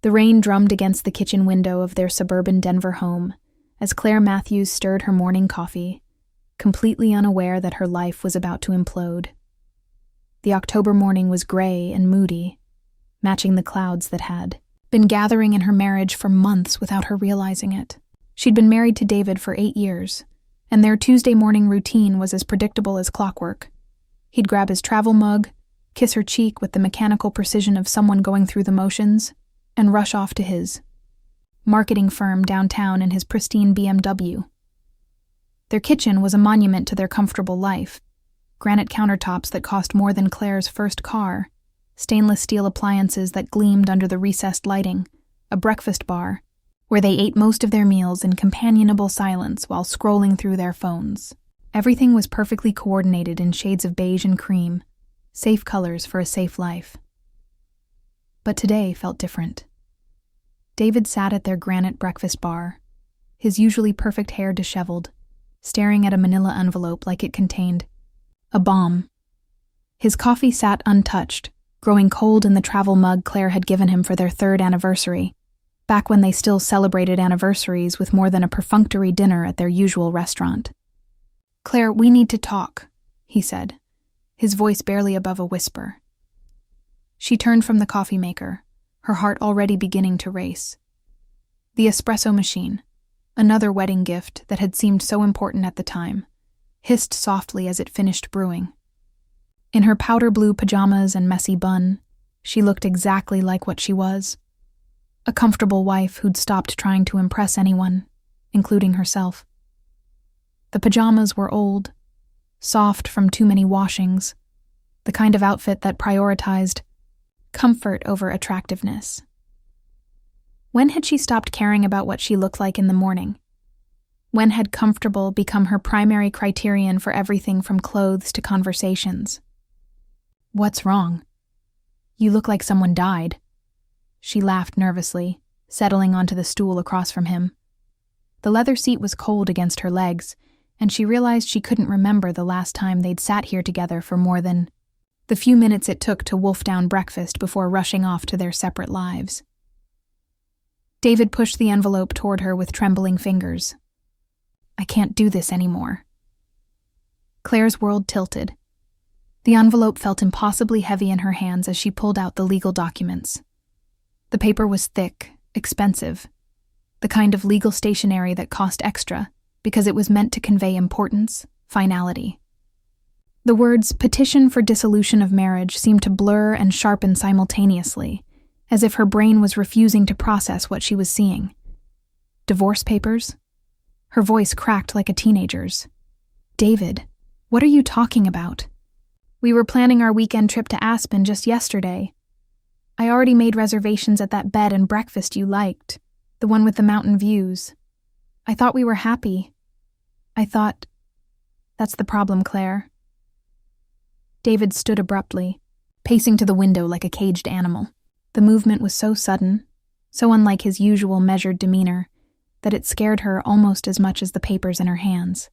The rain drummed against the kitchen window of their suburban Denver home as Claire Matthews stirred her morning coffee, completely unaware that her life was about to implode. The October morning was gray and moody, matching the clouds that had been gathering in her marriage for months without her realizing it. She'd been married to David for 8 years, and their Tuesday morning routine was as predictable as clockwork. He'd grab his travel mug, kiss her cheek with the mechanical precision of someone going through the motions, and rush off to his marketing firm downtown in his pristine BMW. Their kitchen was a monument to their comfortable life. Granite countertops that cost more than Claire's first car, stainless steel appliances that gleamed under the recessed lighting, a breakfast bar, where they ate most of their meals in companionable silence while scrolling through their phones. Everything was perfectly coordinated in shades of beige and cream, safe colors for a safe life. But today felt different. David sat at their granite breakfast bar, his usually perfect hair disheveled, staring at a manila envelope like it contained a bomb. His coffee sat untouched, growing cold in the travel mug Claire had given him for their 3rd anniversary, back when they still celebrated anniversaries with more than a perfunctory dinner at their usual restaurant. "Claire, we need to talk," he said, his voice barely above a whisper. She turned from the coffee maker, her heart already beginning to race. The espresso machine, another wedding gift that had seemed so important at the time, hissed softly as it finished brewing. In her powder blue pajamas and messy bun, she looked exactly like what she was. A comfortable wife who'd stopped trying to impress anyone, including herself. The pajamas were old, soft from too many washings, the kind of outfit that prioritized comfort over attractiveness. When had she stopped caring about what she looked like in the morning? When had comfortable become her primary criterion for everything from clothes to conversations? "What's wrong? You look like someone died." She laughed nervously, settling onto the stool across from him. The leather seat was cold against her legs, and she realized she couldn't remember the last time they'd sat here together for more than the few minutes it took to wolf down breakfast before rushing off to their separate lives. David pushed the envelope toward her with trembling fingers. "I can't do this anymore." Claire's world tilted. The envelope felt impossibly heavy in her hands as she pulled out the legal documents. The paper was thick, expensive, the kind of legal stationery that cost extra because it was meant to convey importance, finality. The words "petition for dissolution of marriage" seemed to blur and sharpen simultaneously, as if her brain was refusing to process what she was seeing. Divorce papers? Her voice cracked like a teenager's. "David, what are you talking about? We were planning our weekend trip to Aspen just yesterday. I already made reservations at that bed and breakfast you liked, the one with the mountain views. I thought we were happy. That's the problem, Claire." David stood abruptly, pacing to the window like a caged animal. The movement was so sudden, so unlike his usual measured demeanor, that it scared her almost as much as the papers in her hands.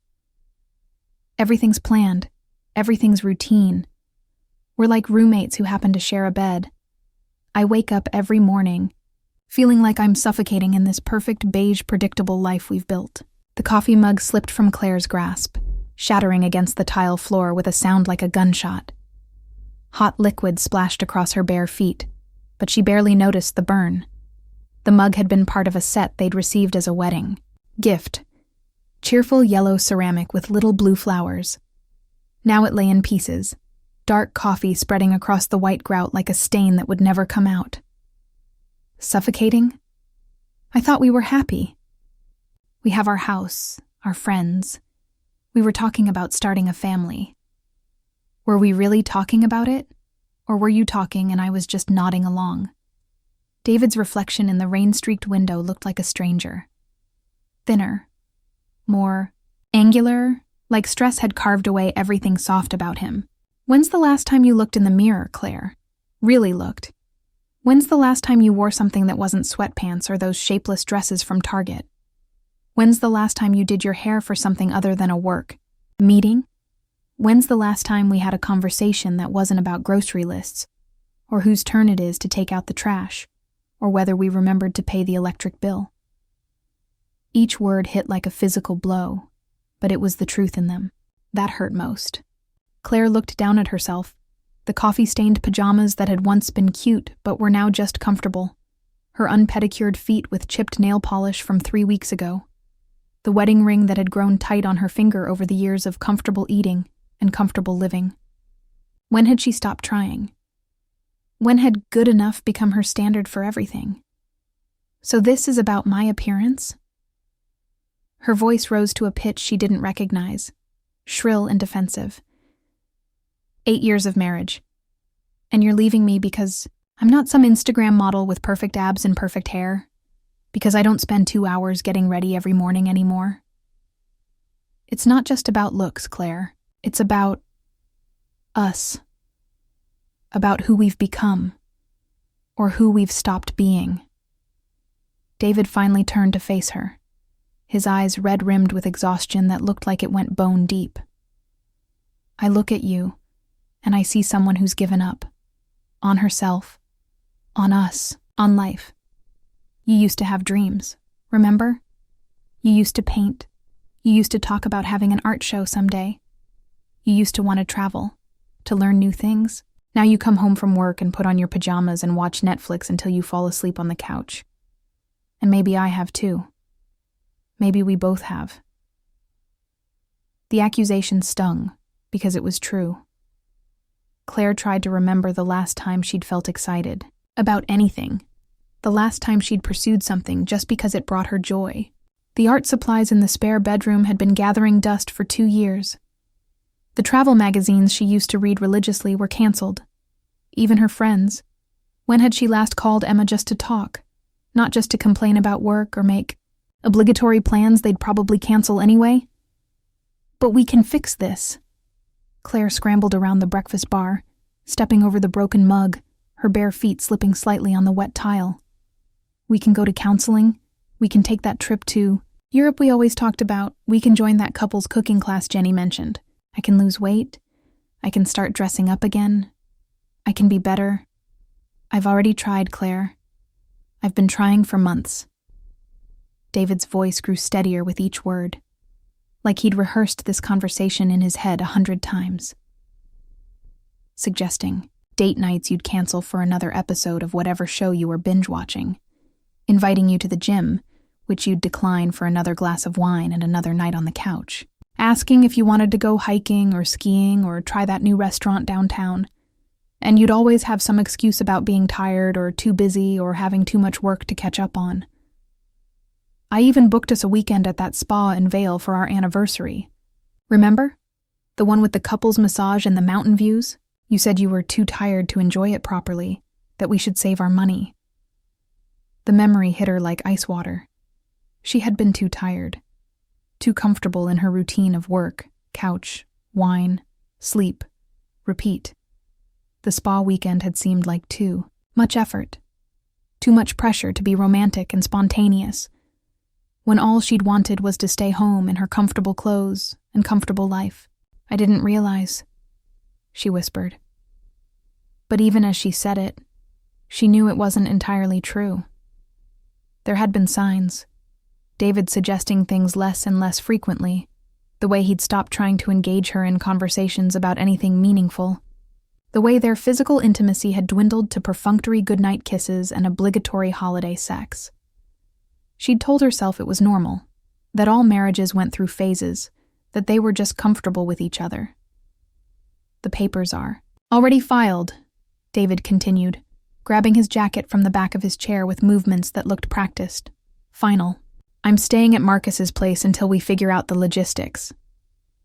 "Everything's planned. Everything's routine. We're like roommates who happen to share a bed. I wake up every morning, feeling like I'm suffocating in this perfect beige predictable life we've built." The coffee mug slipped from Claire's grasp, shattering against the tile floor with a sound like a gunshot. Hot liquid splashed across her bare feet, but she barely noticed the burn. The mug had been part of a set they'd received as a wedding gift. Cheerful yellow ceramic with little blue flowers. Now it lay in pieces, dark coffee spreading across the white grout like a stain that would never come out. Suffocating? I thought we were happy. We have our house, our friends. We were talking about starting a family. Were we really talking about it? Or were you talking and I was just nodding along? David's reflection in the rain-streaked window looked like a stranger. Thinner. More angular, like stress had carved away everything soft about him. "When's the last time you looked in the mirror, Claire? Really looked? When's the last time you wore something that wasn't sweatpants or those shapeless dresses from Target? When's the last time you did your hair for something other than a work meeting? When's the last time we had a conversation that wasn't about grocery lists, or whose turn it is to take out the trash, or whether we remembered to pay the electric bill. Each word hit like a physical blow, but it was the truth in them. That hurt most. Claire looked down at herself, the coffee-stained pajamas that had once been cute but were now just comfortable, her unpedicured feet with chipped nail polish from 3 weeks ago, the wedding ring that had grown tight on her finger over the years of comfortable eating and comfortable living. When had she stopped trying? When had good enough become her standard for everything? So this is about my appearance? Her voice rose to a pitch she didn't recognize, shrill and defensive. 8 years of marriage. And you're leaving me because I'm not some Instagram model with perfect abs and perfect hair, because I don't spend 2 hours getting ready every morning anymore. It's not just about looks, Claire. It's about us. About who we've become, or who we've stopped being. David finally turned to face her, his eyes red-rimmed with exhaustion that looked like it went bone deep. I look at you, and I see someone who's given up. On herself. On us. On life. You used to have dreams, remember? You used to paint. You used to talk about having an art show someday. You used to want to travel, to learn new things. Now you come home from work and put on your pajamas and watch Netflix until you fall asleep on the couch. And maybe I have too. Maybe we both have. The accusation stung, because it was true. Claire tried to remember the last time she'd felt excited, about anything. The last time she'd pursued something just because it brought her joy. The art supplies in the spare bedroom had been gathering dust for 2 years. The travel magazines she used to read religiously were canceled. Even her friends. When had she last called Emma just to talk? Not just to complain about work or make obligatory plans they'd probably cancel anyway? But we can fix this. Claire scrambled around the breakfast bar, stepping over the broken mug, her bare feet slipping slightly on the wet tile. We can go to counseling. We can take that trip to Europe we always talked about. We can join that couple's cooking class Jenny mentioned. I can lose weight. I can start dressing up again. I can be better. I've already tried, Claire. I've been trying for months. David's voice grew steadier with each word, like he'd rehearsed this conversation in his head 100 times. Suggesting date nights you'd cancel for another episode of whatever show you were binge-watching. Inviting you to the gym, which you'd decline for another glass of wine and another night on the couch. Asking if you wanted to go hiking or skiing or try that new restaurant downtown. And you'd always have some excuse about being tired or too busy or having too much work to catch up on. I even booked us a weekend at that spa in Vail for our anniversary. Remember? The one with the couples massage and the mountain views? You said you were too tired to enjoy it properly, that we should save our money. The memory hit her like ice water. She had been too tired. Too comfortable in her routine of work, couch, wine, sleep, repeat. The spa weekend had seemed like too much effort. Too much pressure to be romantic and spontaneous, when all she'd wanted was to stay home in her comfortable clothes and comfortable life. I didn't realize, she whispered. But even as she said it, she knew it wasn't entirely true. There had been signs. David suggesting things less and less frequently, the way he'd stopped trying to engage her in conversations about anything meaningful, the way their physical intimacy had dwindled to perfunctory goodnight kisses and obligatory holiday sex. She'd told herself it was normal, that all marriages went through phases, that they were just comfortable with each other. The papers are already filed, David continued, grabbing his jacket from the back of his chair with movements that looked practiced. Final. I'm staying at Marcus's place until we figure out the logistics.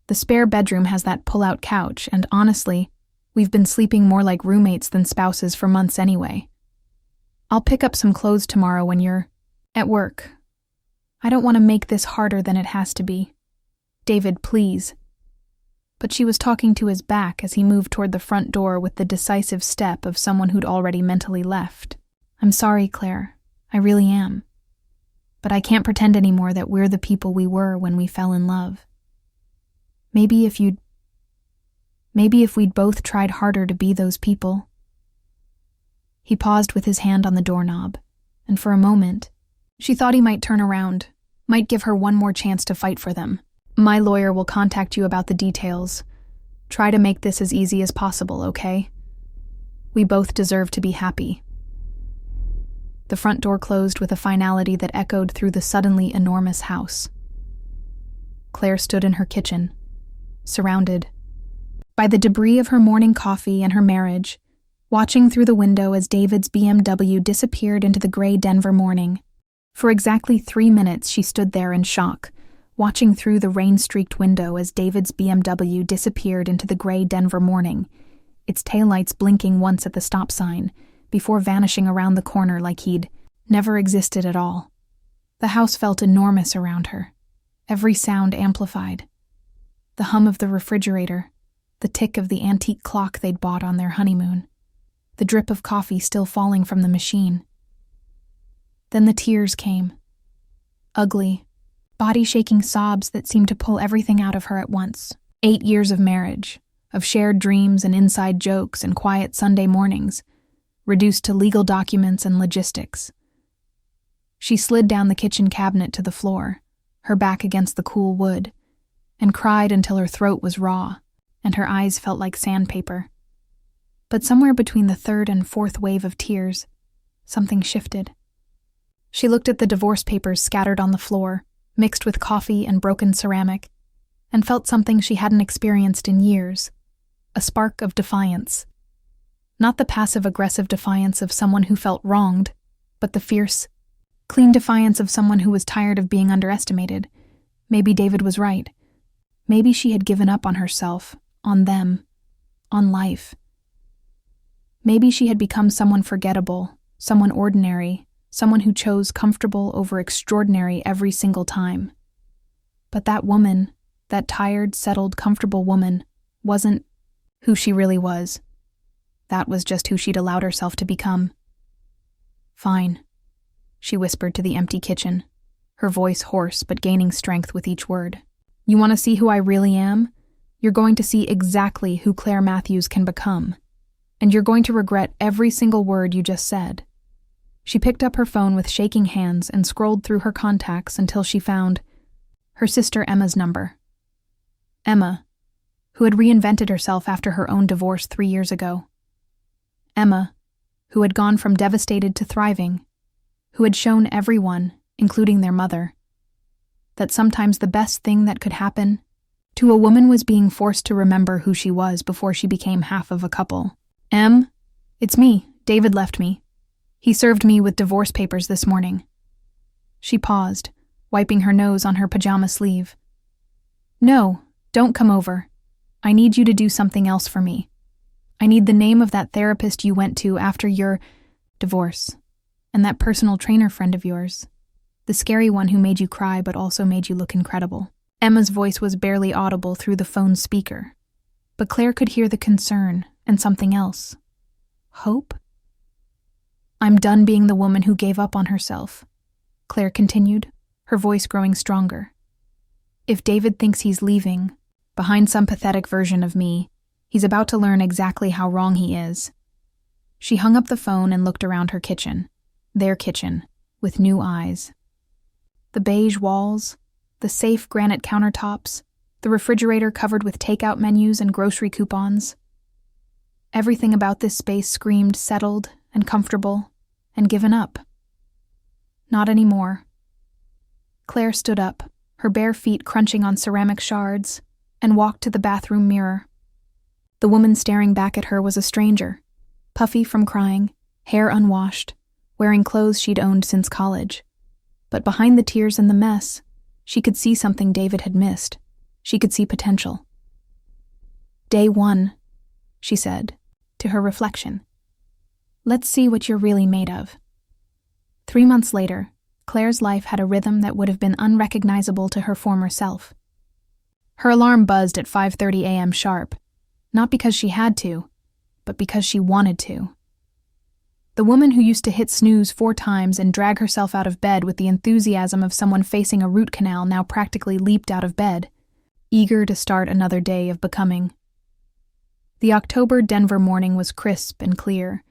The spare bedroom has that pull-out couch, and honestly, we've been sleeping more like roommates than spouses for months anyway. I'll pick up some clothes tomorrow when you're at work. I don't want to make this harder than it has to be. David, please. But she was talking to his back as he moved toward the front door with the decisive step of someone who'd already mentally left. I'm sorry, Claire. I really am. But I can't pretend anymore that we're the people we were when we fell in love. Maybe if we'd both tried harder to be those people. He paused with his hand on the doorknob, and for a moment, she thought he might turn around, might give her one more chance to fight for them. My lawyer will contact you about the details. Try to make this as easy as possible, okay? We both deserve to be happy. The front door closed with a finality that echoed through the suddenly enormous house. Claire stood in her kitchen, surrounded by the debris of her morning coffee and her marriage, watching through the window as David's BMW disappeared into the gray Denver morning. For exactly 3 minutes she stood there in shock, watching through the rain-streaked window as David's BMW disappeared into the gray Denver morning, its taillights blinking once at the stop sign, before vanishing around the corner like he'd never existed at all. The house felt enormous around her, every sound amplified. The hum of the refrigerator, the tick of the antique clock they'd bought on their honeymoon, the drip of coffee still falling from the machine. Then the tears came. Ugly, body-shaking sobs that seemed to pull everything out of her at once. 8 years of marriage, of shared dreams and inside jokes and quiet Sunday mornings, reduced to legal documents and logistics. She slid down the kitchen cabinet to the floor, her back against the cool wood, and cried until her throat was raw, and her eyes felt like sandpaper. But somewhere between the third and fourth wave of tears, something shifted. She looked at the divorce papers scattered on the floor, mixed with coffee and broken ceramic, and felt something she hadn't experienced in years, a spark of defiance. Not the passive-aggressive defiance of someone who felt wronged, but the fierce, clean defiance of someone who was tired of being underestimated. Maybe David was right. Maybe she had given up on herself, on them, on life. Maybe she had become someone forgettable, someone ordinary, someone who chose comfortable over extraordinary every single time. But that woman, that tired, settled, comfortable woman, wasn't who she really was. That was just who she'd allowed herself to become. "Fine," she whispered to the empty kitchen, her voice hoarse but gaining strength with each word. "You want to see who I really am? You're going to see exactly who Claire Matthews can become. And you're going to regret every single word you just said." She picked up her phone with shaking hands and scrolled through her contacts until she found her sister Emma's number. Emma, who had reinvented herself after her own divorce 3 years ago. Emma, who had gone from devastated to thriving, who had shown everyone, including their mother, that sometimes the best thing that could happen to a woman was being forced to remember who she was before she became half of a couple. "Em, it's me. David left me. He served me with divorce papers this morning." She paused, wiping her nose on her pajama sleeve. "No, don't come over. I need you to do something else for me. I need the name of that therapist you went to after your divorce, and that personal trainer friend of yours, the scary one who made you cry but also made you look incredible." Emma's voice was barely audible through the phone's speaker, but Claire could hear the concern and something else. Hope? "I'm done being the woman who gave up on herself," Claire continued, her voice growing stronger. "If David thinks he's leaving, behind some pathetic version of me, he's about to learn exactly how wrong he is." She hung up the phone and looked around her kitchen, their kitchen, with new eyes. The beige walls, the safe granite countertops, the refrigerator covered with takeout menus and grocery coupons. Everything about this space screamed settled and comfortable and given up. Not anymore. Claire stood up, her bare feet crunching on ceramic shards, and walked to the bathroom mirror. The woman staring back at her was a stranger, puffy from crying, hair unwashed, wearing clothes she'd owned since college. But behind the tears and the mess, she could see something David had missed. She could see potential. "Day 1, she said, to her reflection. "Let's see what you're really made of." 3 months later, Claire's life had a rhythm that would have been unrecognizable to her former self. Her alarm buzzed at 5:30 a.m. sharp, not because she had to, but because she wanted to. The woman who used to hit snooze 4 times and drag herself out of bed with the enthusiasm of someone facing a root canal now practically leaped out of bed, eager to start another day of becoming. The October Denver morning was crisp and clear,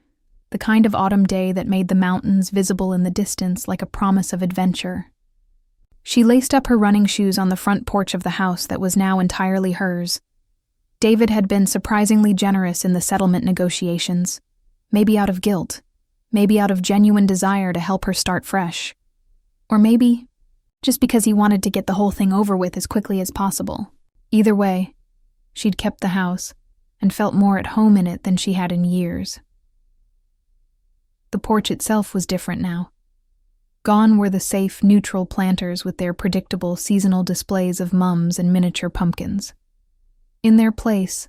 the kind of autumn day that made the mountains visible in the distance like a promise of adventure. She laced up her running shoes on the front porch of the house that was now entirely hers. David had been surprisingly generous in the settlement negotiations, maybe out of guilt, maybe out of genuine desire to help her start fresh, or maybe just because he wanted to get the whole thing over with as quickly as possible. Either way, she'd kept the house and felt more at home in it than she had in years. The porch itself was different now. Gone were the safe, neutral planters with their predictable seasonal displays of mums and miniature pumpkins. In their place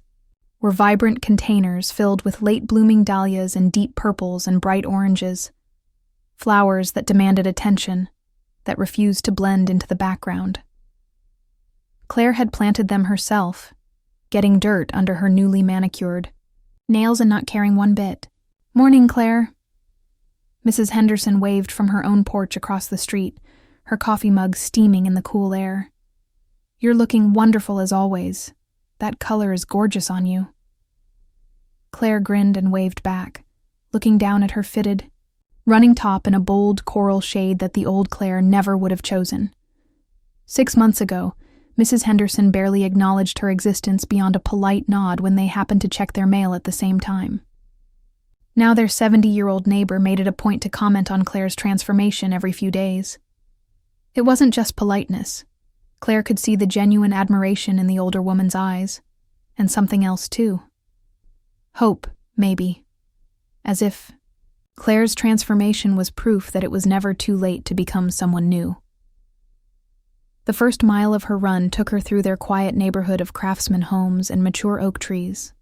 were vibrant containers filled with late-blooming dahlias and deep purples and bright oranges, flowers that demanded attention, that refused to blend into the background. Claire had planted them herself, getting dirt under her newly manicured nails and not caring one bit. "Morning, Claire." Mrs. Henderson waved from her own porch across the street, her coffee mug steaming in the cool air. "You're looking wonderful as always. That color is gorgeous on you." Claire grinned and waved back, looking down at her fitted, running top in a bold coral shade that the old Claire never would have chosen. 6 months ago, Mrs. Henderson barely acknowledged her existence beyond a polite nod when they happened to check their mail at the same time. Now their 70-year-old neighbor made it a point to comment on Claire's transformation every few days. It wasn't just politeness. Claire could see the genuine admiration in the older woman's eyes, and something else too. Hope, maybe. As if Claire's transformation was proof that it was never too late to become someone new. The first mile of her run took her through their quiet neighborhood of craftsman homes and mature oak trees,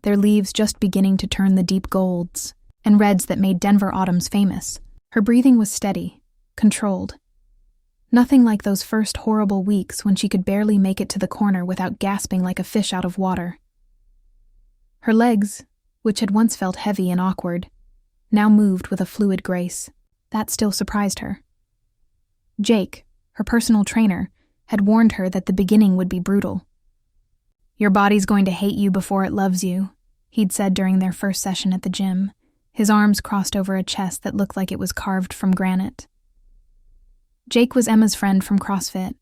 their leaves just beginning to turn the deep golds and reds that made Denver autumns famous. Her breathing was steady, controlled. Nothing like those first horrible weeks when she could barely make it to the corner without gasping like a fish out of water. Her legs, which had once felt heavy and awkward, now moved with a fluid grace. That still surprised her. Jake, her personal trainer, had warned her that the beginning would be brutal. "Your body's going to hate you before it loves you," he'd said during their first session at the gym, his arms crossed over a chest that looked like it was carved from granite. Jake was Emma's friend from CrossFit,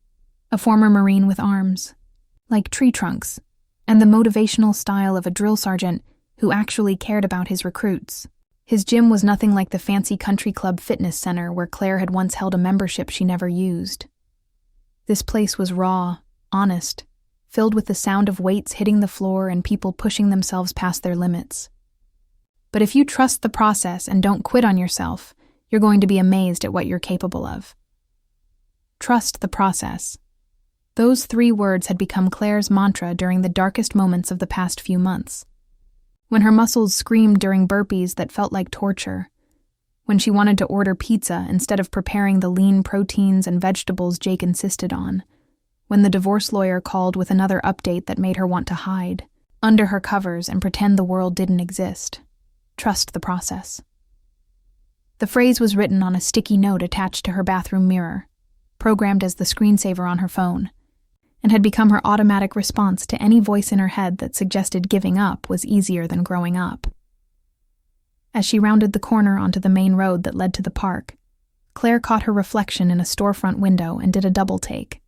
a former Marine with arms, like tree trunks, and the motivational style of a drill sergeant who actually cared about his recruits. His gym was nothing like the fancy country club fitness center where Claire had once held a membership she never used. This place was raw, honest, filled with the sound of weights hitting the floor and people pushing themselves past their limits. But if you trust the process and don't quit on yourself, you're going to be amazed at what you're capable of. Trust the process. Those 3 words had become Claire's mantra during the darkest moments of the past few months. When her muscles screamed during burpees that felt like torture, when she wanted to order pizza instead of preparing the lean proteins and vegetables Jake insisted on, when the divorce lawyer called with another update that made her want to hide under her covers and pretend the world didn't exist. Trust the process. The phrase was written on a sticky note attached to her bathroom mirror, programmed as the screensaver on her phone, and had become her automatic response to any voice in her head that suggested giving up was easier than growing up. As she rounded the corner onto the main road that led to the park, Claire caught her reflection in a storefront window and did a double take.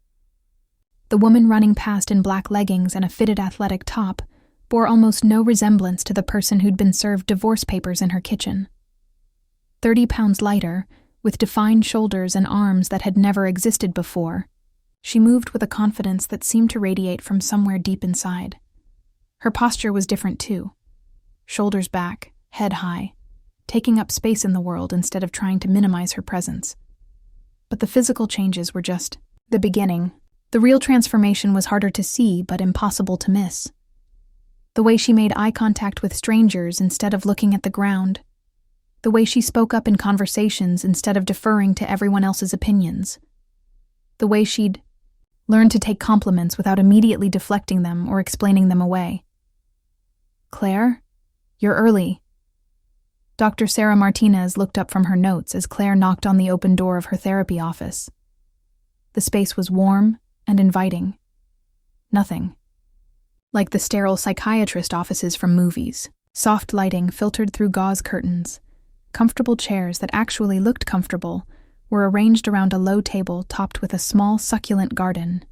The woman running past in black leggings and a fitted athletic top bore almost no resemblance to the person who'd been served divorce papers in her kitchen. 30 pounds lighter, with defined shoulders and arms that had never existed before, she moved with a confidence that seemed to radiate from somewhere deep inside. Her posture was different too. Shoulders back, head high, taking up space in the world instead of trying to minimize her presence. But the physical changes were just the beginning. The real transformation was harder to see but impossible to miss. The way she made eye contact with strangers instead of looking at the ground. The way she spoke up in conversations instead of deferring to everyone else's opinions. The way she'd learned to take compliments without immediately deflecting them or explaining them away. "Claire, you're early." Dr. Sarah Martinez looked up from her notes as Claire knocked on the open door of her therapy office. The space was warm and inviting. Nothing like the sterile psychiatrist offices from movies. Soft lighting filtered through gauze curtains, Comfortable chairs that actually looked comfortable were arranged around a low table topped with a small, succulent garden,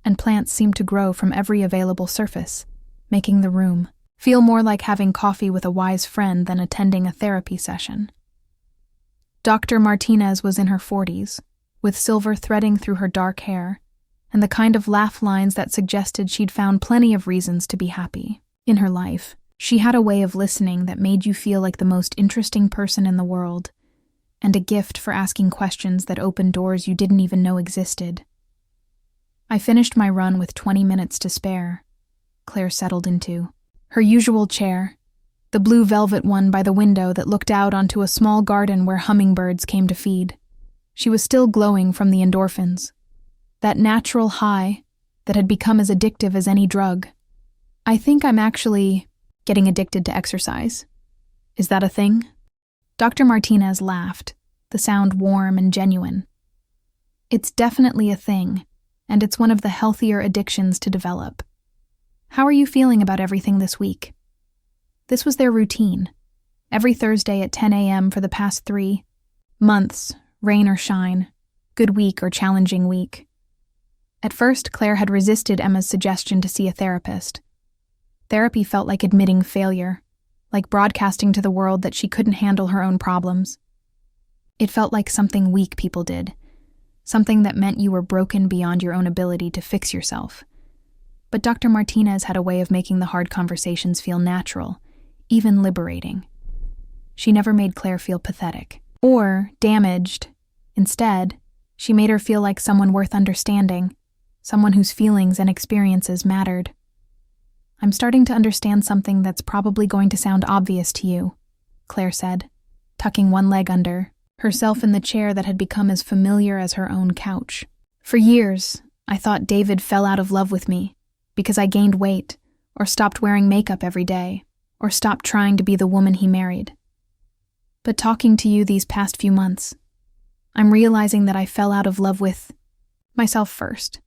and plants seemed to grow from every available surface, making the room feel more like having coffee with a wise friend than attending a therapy session. Dr. Martinez was in her 40s, with silver threading through her dark hair, and the kind of laugh lines that suggested she'd found plenty of reasons to be happy in her life. She had a way of listening that made you feel like the most interesting person in the world, and a gift for asking questions that opened doors you didn't even know existed. I finished my run with 20 minutes to spare. Claire settled into her usual chair, the blue velvet one by the window that looked out onto a small garden where hummingbirds came to feed. She was still glowing from the endorphins, that natural high that had become as addictive as any drug. I think I'm actually getting addicted to exercise. Is that a thing? Dr. Martinez laughed, the sound warm and genuine. It's definitely a thing, and it's one of the healthier addictions to develop. How are you feeling about everything this week? This was their routine. Every Thursday at 10 a.m. for the past 3 months, rain or shine, good week or challenging week. At first, Claire had resisted Emma's suggestion to see a therapist. Therapy felt like admitting failure, like broadcasting to the world that she couldn't handle her own problems. It felt like something weak people did, something that meant you were broken beyond your own ability to fix yourself. But Dr. Martinez had a way of making the hard conversations feel natural, even liberating. She never made Claire feel pathetic or damaged. Instead, she made her feel like someone worth understanding, someone whose feelings and experiences mattered. I'm starting to understand something that's probably going to sound obvious to you, Claire said, tucking one leg under, herself in the chair that had become as familiar as her own couch. For years, I thought David fell out of love with me because I gained weight, or stopped wearing makeup every day, or stopped trying to be the woman he married. But talking to you these past few months, I'm realizing that I fell out of love with myself first,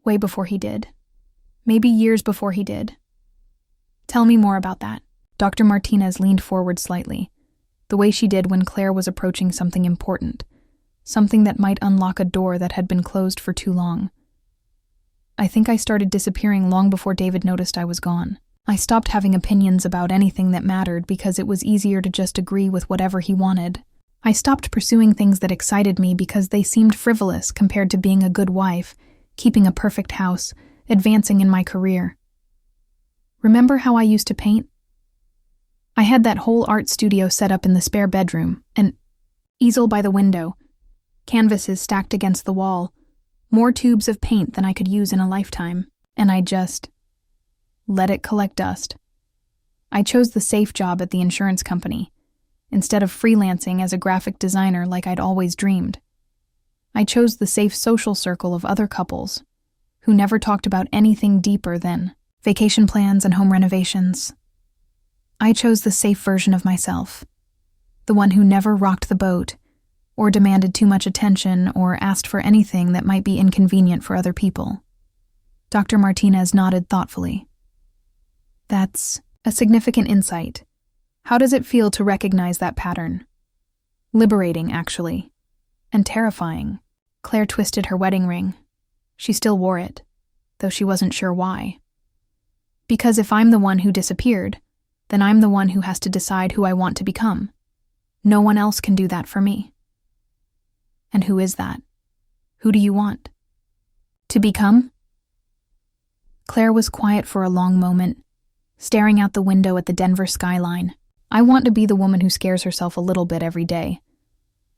way before he did. Maybe years before he did. Tell me more about that. Dr. Martinez leaned forward slightly, the way she did when Claire was approaching something important, something that might unlock a door that had been closed for too long. I think I started disappearing long before David noticed I was gone. I stopped having opinions about anything that mattered because it was easier to just agree with whatever he wanted. I stopped pursuing things that excited me because they seemed frivolous compared to being a good wife, keeping a perfect house, advancing in my career. Remember how I used to paint? I had that whole art studio set up in the spare bedroom, an easel by the window, canvases stacked against the wall, more tubes of paint than I could use in a lifetime, and I just let it collect dust. I chose the safe job at the insurance company, instead of freelancing as a graphic designer like I'd always dreamed. I chose the safe social circle of other couples who never talked about anything deeper than vacation plans and home renovations. I chose the safe version of myself, the one who never rocked the boat or demanded too much attention or asked for anything that might be inconvenient for other people. Dr. Martinez nodded thoughtfully. That's a significant insight. How does it feel to recognize that pattern? Liberating, actually, and terrifying. Claire twisted her wedding ring. She still wore it, though she wasn't sure why. Because if I'm the one who disappeared, then I'm the one who has to decide who I want to become. No one else can do that for me. And who is that? Who do you want to become? Claire was quiet for a long moment, staring out the window at the Denver skyline. I want to be the woman who scares herself a little bit every day.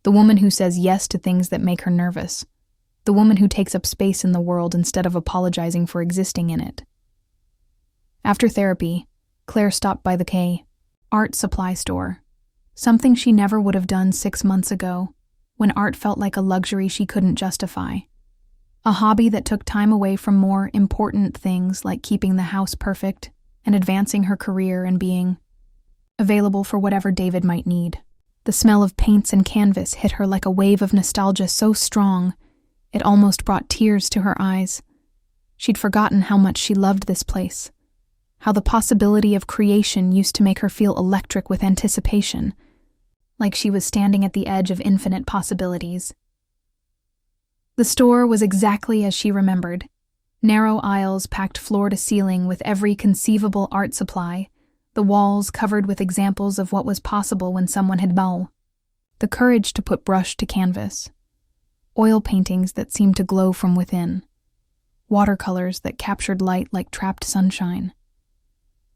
The woman who says yes to things that make her nervous. The woman who takes up space in the world instead of apologizing for existing in it. After therapy, Claire stopped by the K art supply store, something she never would have done 6 months ago, when art felt like a luxury she couldn't justify. A hobby that took time away from more important things like keeping the house perfect and advancing her career and being available for whatever David might need. The smell of paints and canvas hit her like a wave of nostalgia so strong, it almost brought tears to her eyes. She'd forgotten how much she loved this place, how the possibility of creation used to make her feel electric with anticipation. like she was standing at the edge of infinite possibilities. The store was exactly as she remembered. Narrow aisles packed floor to ceiling with every conceivable art supply, the walls covered with examples of what was possible when someone had the courage to put brush to canvas, oil paintings that seemed to glow from within, watercolors that captured light like trapped sunshine,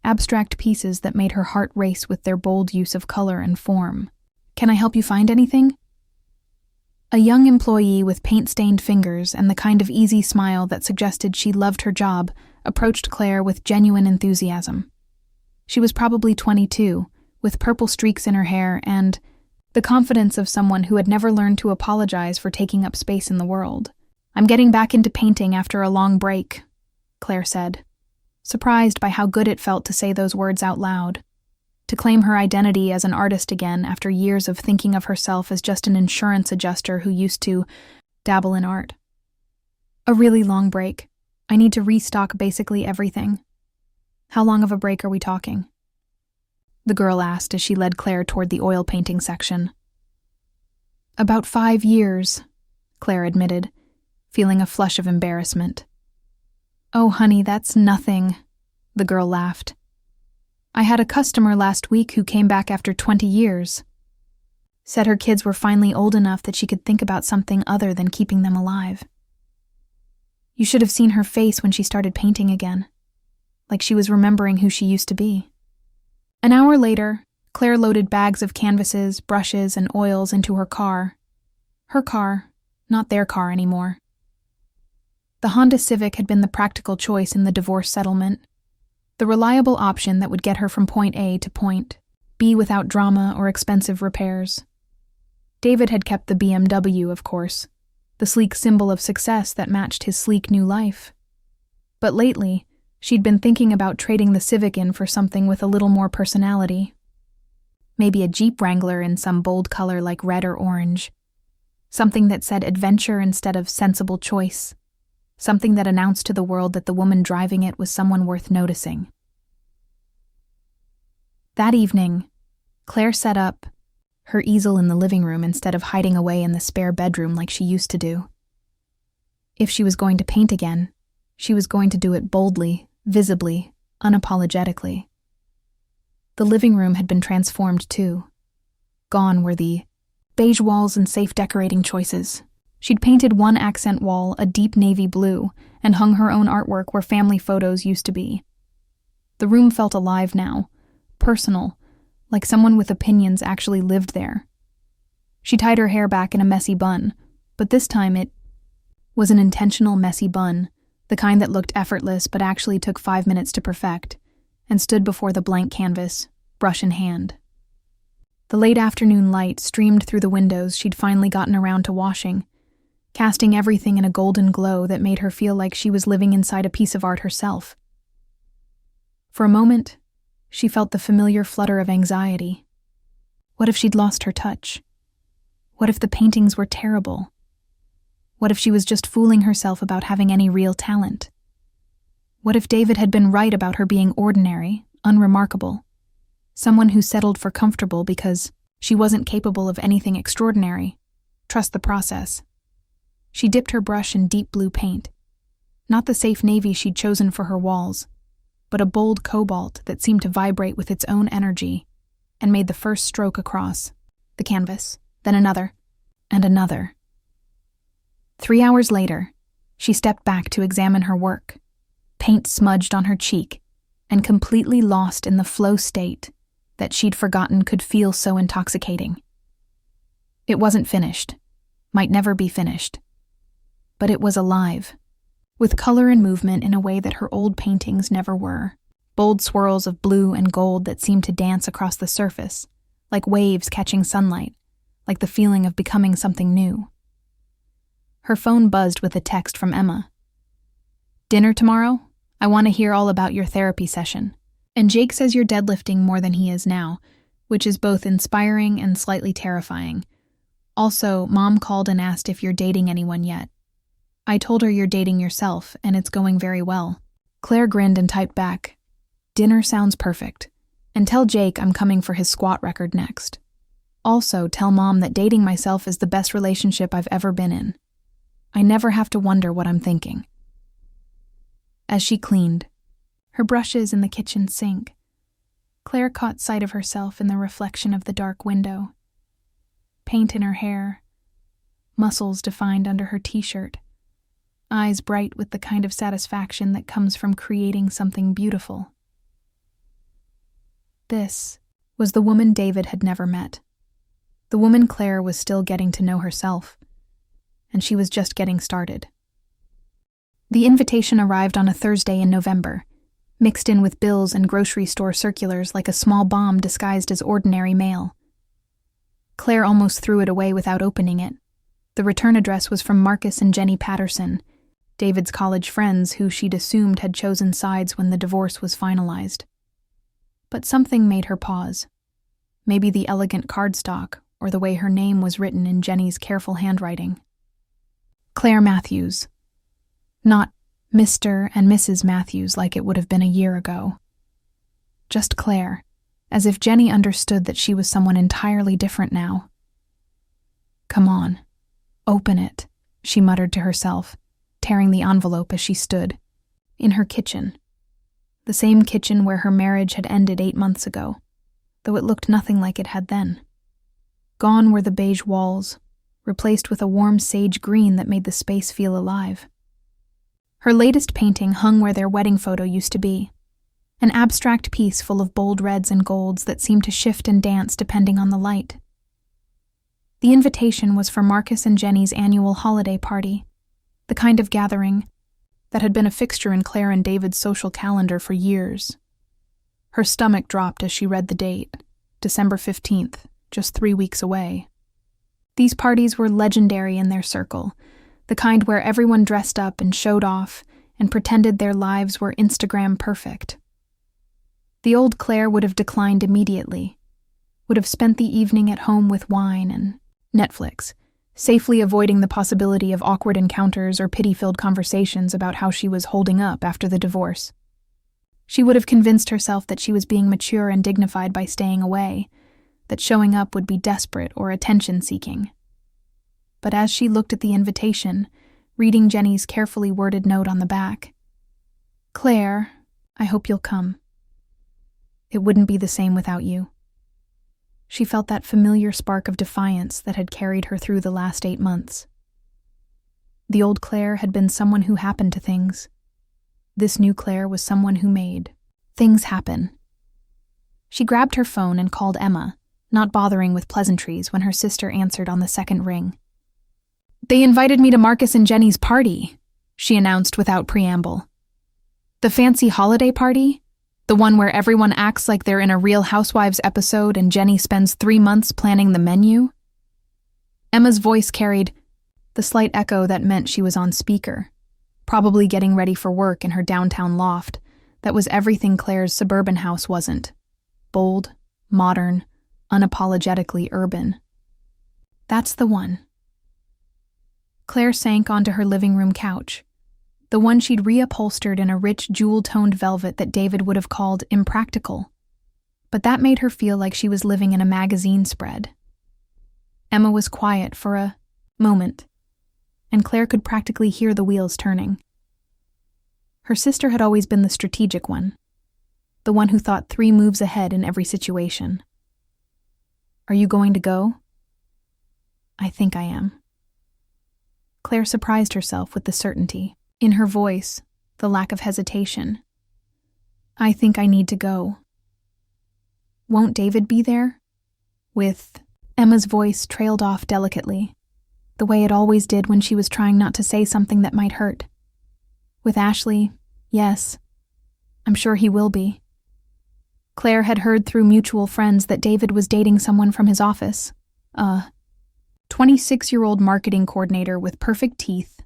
abstract pieces that made her heart race with their bold use of color and form. "Can I help you find anything?" A young employee with paint-stained fingers and the kind of easy smile that suggested she loved her job approached Claire with genuine enthusiasm. She was probably 22, with purple streaks in her hair and the confidence of someone who had never learned to apologize for taking up space in the world. "I'm getting back into painting after a long break," Claire said, surprised by how good it felt to say those words out loud, to claim her identity as an artist again after years of thinking of herself as just an insurance adjuster who used to dabble in art. "A really long break. I need to restock basically everything." "How long of a break are we talking?" the girl asked as she led Claire toward the oil painting section. "About 5 years," Claire admitted, feeling a flush of embarrassment. "Oh, honey, that's nothing," the girl laughed. "I had a customer last week who came back after 20 years. Said her kids were finally old enough that she could think about something other than keeping them alive. You should have seen her face when she started painting again, like she was remembering who she used to be." An hour later, Claire loaded bags of canvases, brushes, and oils into her car. Her car, not their car anymore. The Honda Civic had been the practical choice in the divorce settlement, the reliable option that would get her from point A to point B without drama or expensive repairs. David had kept the BMW, of course, the sleek symbol of success that matched his sleek new life. But lately, she'd been thinking about trading the Civic in for something with a little more personality. Maybe a Jeep Wrangler in some bold color like red or orange. Something that said adventure instead of sensible choice. Something that announced to the world that the woman driving it was someone worth noticing. That evening, Claire set up her easel in the living room instead of hiding away in the spare bedroom like she used to do. If she was going to paint again, she was going to do it boldly, visibly, unapologetically. The living room had been transformed too. Gone were the beige walls and safe decorating choices. She'd painted one accent wall a deep navy blue and hung her own artwork where family photos used to be. The room felt alive now, personal, like someone with opinions actually lived there. She tied her hair back in a messy bun, but this time it was an intentional messy bun, the kind that looked effortless but actually took 5 minutes to perfect, and stood before the blank canvas, brush in hand. The late afternoon light streamed through the windows she'd finally gotten around to washing, casting everything in a golden glow that made her feel like she was living inside a piece of art herself. For a moment, she felt the familiar flutter of anxiety. What if she'd lost her touch? What if the paintings were terrible? What if she was just fooling herself about having any real talent? What if David had been right about her being ordinary, unremarkable? Someone who settled for comfortable because she wasn't capable of anything extraordinary. Trust the process. She dipped her brush in deep blue paint. Not the safe navy she'd chosen for her walls, but a bold cobalt that seemed to vibrate with its own energy, and made the first stroke across the canvas, then another, and another. 3 hours later, she stepped back to examine her work, paint smudged on her cheek, and completely lost in the flow state that she'd forgotten could feel so intoxicating. It wasn't finished, might never be finished, but it was alive, with color and movement in a way that her old paintings never were. Bold swirls of blue and gold that seemed to dance across the surface, like waves catching sunlight, like the feeling of becoming something new. Her phone buzzed with a text from Emma. "Dinner tomorrow? I want to hear all about your therapy session. And Jake says you're deadlifting more than he is now, which is both inspiring and slightly terrifying. Also, Mom called and asked if you're dating anyone yet. I told her you're dating yourself, and it's going very well." Claire grinned and typed back, "Dinner sounds perfect. And tell Jake I'm coming for his squat record next. Also, tell Mom that dating myself is the best relationship I've ever been in. I never have to wonder what I'm thinking." As she cleaned, her brushes in the kitchen sink, Claire caught sight of herself in the reflection of the dark window. Paint in her hair, muscles defined under her t-shirt, eyes bright with the kind of satisfaction that comes from creating something beautiful. This was the woman David had never met. The woman Claire was still getting to know herself, and she was just getting started. The invitation arrived on a Thursday in November, mixed in with bills and grocery store circulars like a small bomb disguised as ordinary mail. Claire almost threw it away without opening it. The return address was from Marcus and Jenny Patterson, David's college friends who she'd assumed had chosen sides when the divorce was finalized. But something made her pause. Maybe the elegant cardstock or the way her name was written in Jenny's careful handwriting. Claire Matthews. Not Mr. and Mrs. Matthews like it would have been a year ago. Just Claire, as if Jenny understood that she was someone entirely different now. "Come on, open it," she muttered to herself, tearing the envelope as she stood. In her kitchen. The same kitchen where her marriage had ended 8 months ago, though it looked nothing like it had then. Gone were the beige walls, replaced with a warm sage green that made the space feel alive. Her latest painting hung where their wedding photo used to be, an abstract piece full of bold reds and golds that seemed to shift and dance depending on the light. The invitation was for Marcus and Jenny's annual holiday party, the kind of gathering that had been a fixture in Claire and David's social calendar for years. Her stomach dropped as she read the date, December 15th, just 3 weeks away. These parties were legendary in their circle, the kind where everyone dressed up and showed off and pretended their lives were Instagram perfect. The old Claire would have declined immediately, would have spent the evening at home with wine and Netflix, safely avoiding the possibility of awkward encounters or pity-filled conversations about how she was holding up after the divorce. She would have convinced herself that she was being mature and dignified by staying away, that showing up would be desperate or attention-seeking. But as she looked at the invitation, reading Jenny's carefully worded note on the back, "Claire, I hope you'll come. It wouldn't be the same without you." She felt that familiar spark of defiance that had carried her through the last 8 months. The old Claire had been someone who happened to things. This new Claire was someone who made things happen. She grabbed her phone and called Emma, not bothering with pleasantries when her sister answered on the second ring. "They invited me to Marcus and Jenny's party," she announced without preamble. "The fancy holiday party? The one where everyone acts like they're in a Real Housewives episode and Jenny spends 3 months planning the menu?" Emma's voice carried the slight echo that meant she was on speaker, probably getting ready for work in her downtown loft that was everything Claire's suburban house wasn't. Bold, modern, unapologetically urban. That's the one. Claire sank onto her living room couch, the one she'd reupholstered in a rich jewel-toned velvet that David would have called impractical. But that made her feel like she was living in a magazine spread. Emma was quiet for a moment, and Claire could practically hear the wheels turning. Her sister had always been the strategic one, the one who thought 3 moves ahead in every situation. "Are you going to go?" "I think I am." Claire surprised herself with the certainty. In her voice, the lack of hesitation. "I think I need to go." "Won't David be there?" With Emma's voice trailed off delicately, the way it always did when she was trying not to say something that might hurt. "With Ashley, yes. I'm sure he will be." Claire had heard through mutual friends that David was dating someone from his office. 26-year-old marketing coordinator with perfect teeth,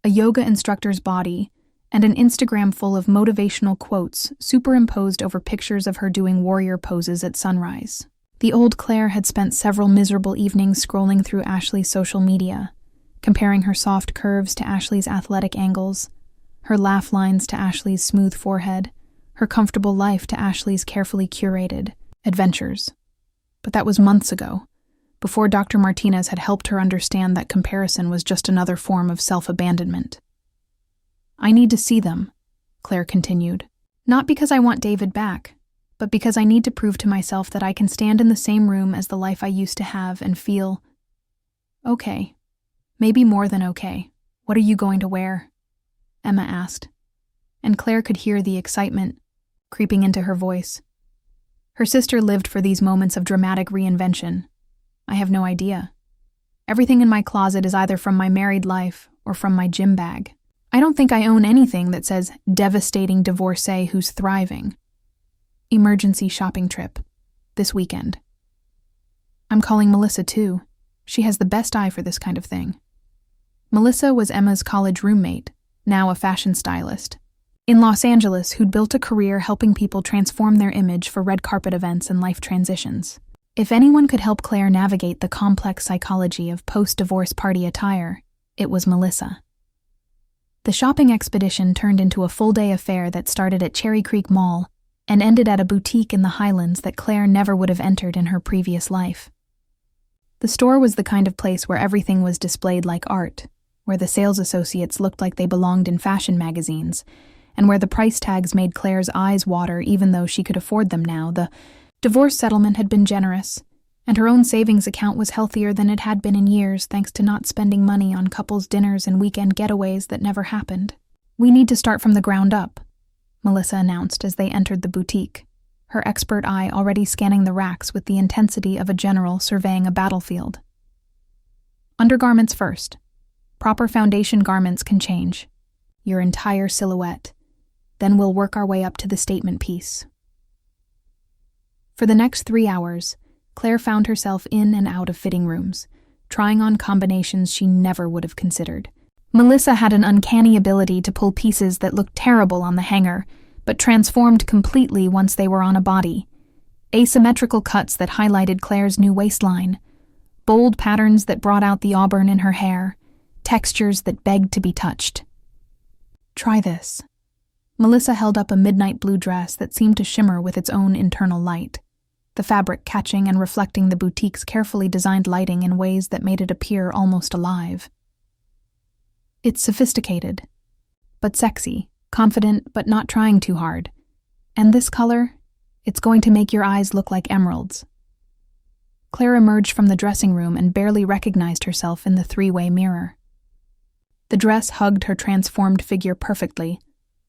a yoga instructor's body, and an Instagram full of motivational quotes superimposed over pictures of her doing warrior poses at sunrise. The old Claire had spent several miserable evenings scrolling through Ashley's social media, comparing her soft curves to Ashley's athletic angles, her laugh lines to Ashley's smooth forehead, her comfortable life to Ashley's carefully curated adventures. But that was months ago, before Dr. Martinez had helped her understand that comparison was just another form of self-abandonment. "I need to see them," Claire continued. "Not because I want David back, but because I need to prove to myself that I can stand in the same room as the life I used to have and feel okay. Maybe more than okay. What are you going to wear?" Emma asked, and Claire could hear the excitement creeping into her voice. Her sister lived for these moments of dramatic reinvention. "I have no idea. Everything in my closet is either from my married life or from my gym bag. I don't think I own anything that says devastating divorcee who's thriving. Emergency shopping trip. This weekend. I'm calling Melissa too. She has the best eye for this kind of thing." Melissa was Emma's college roommate, now a fashion stylist, in Los Angeles, who'd built a career helping people transform their image for red carpet events and life transitions. If anyone could help Claire navigate the complex psychology of post-divorce party attire, it was Melissa. The shopping expedition turned into a full-day affair that started at Cherry Creek Mall and ended at a boutique in the Highlands that Claire never would have entered in her previous life. The store was the kind of place where everything was displayed like art, where the sales associates looked like they belonged in fashion magazines, and where the price tags made Claire's eyes water even though she could afford them now. The divorce settlement had been generous, and her own savings account was healthier than it had been in years thanks to not spending money on couples' dinners and weekend getaways that never happened. "We need to start from the ground up," Melissa announced as they entered the boutique, her expert eye already scanning the racks with the intensity of a general surveying a battlefield. "Undergarments first. Proper foundation garments can change your entire silhouette. Then we'll work our way up to the statement piece." For the next 3 hours, Claire found herself in and out of fitting rooms, trying on combinations she never would have considered. Melissa had an uncanny ability to pull pieces that looked terrible on the hanger, but transformed completely once they were on a body. Asymmetrical cuts that highlighted Claire's new waistline, bold patterns that brought out the auburn in her hair, textures that begged to be touched. "Try this." Melissa held up a midnight blue dress that seemed to shimmer with its own internal light, the fabric catching and reflecting the boutique's carefully designed lighting in ways that made it appear almost alive. "It's sophisticated, but sexy, confident but not trying too hard. And this color, it's going to make your eyes look like emeralds." Claire emerged from the dressing room and barely recognized herself in the three-way mirror. The dress hugged her transformed figure perfectly,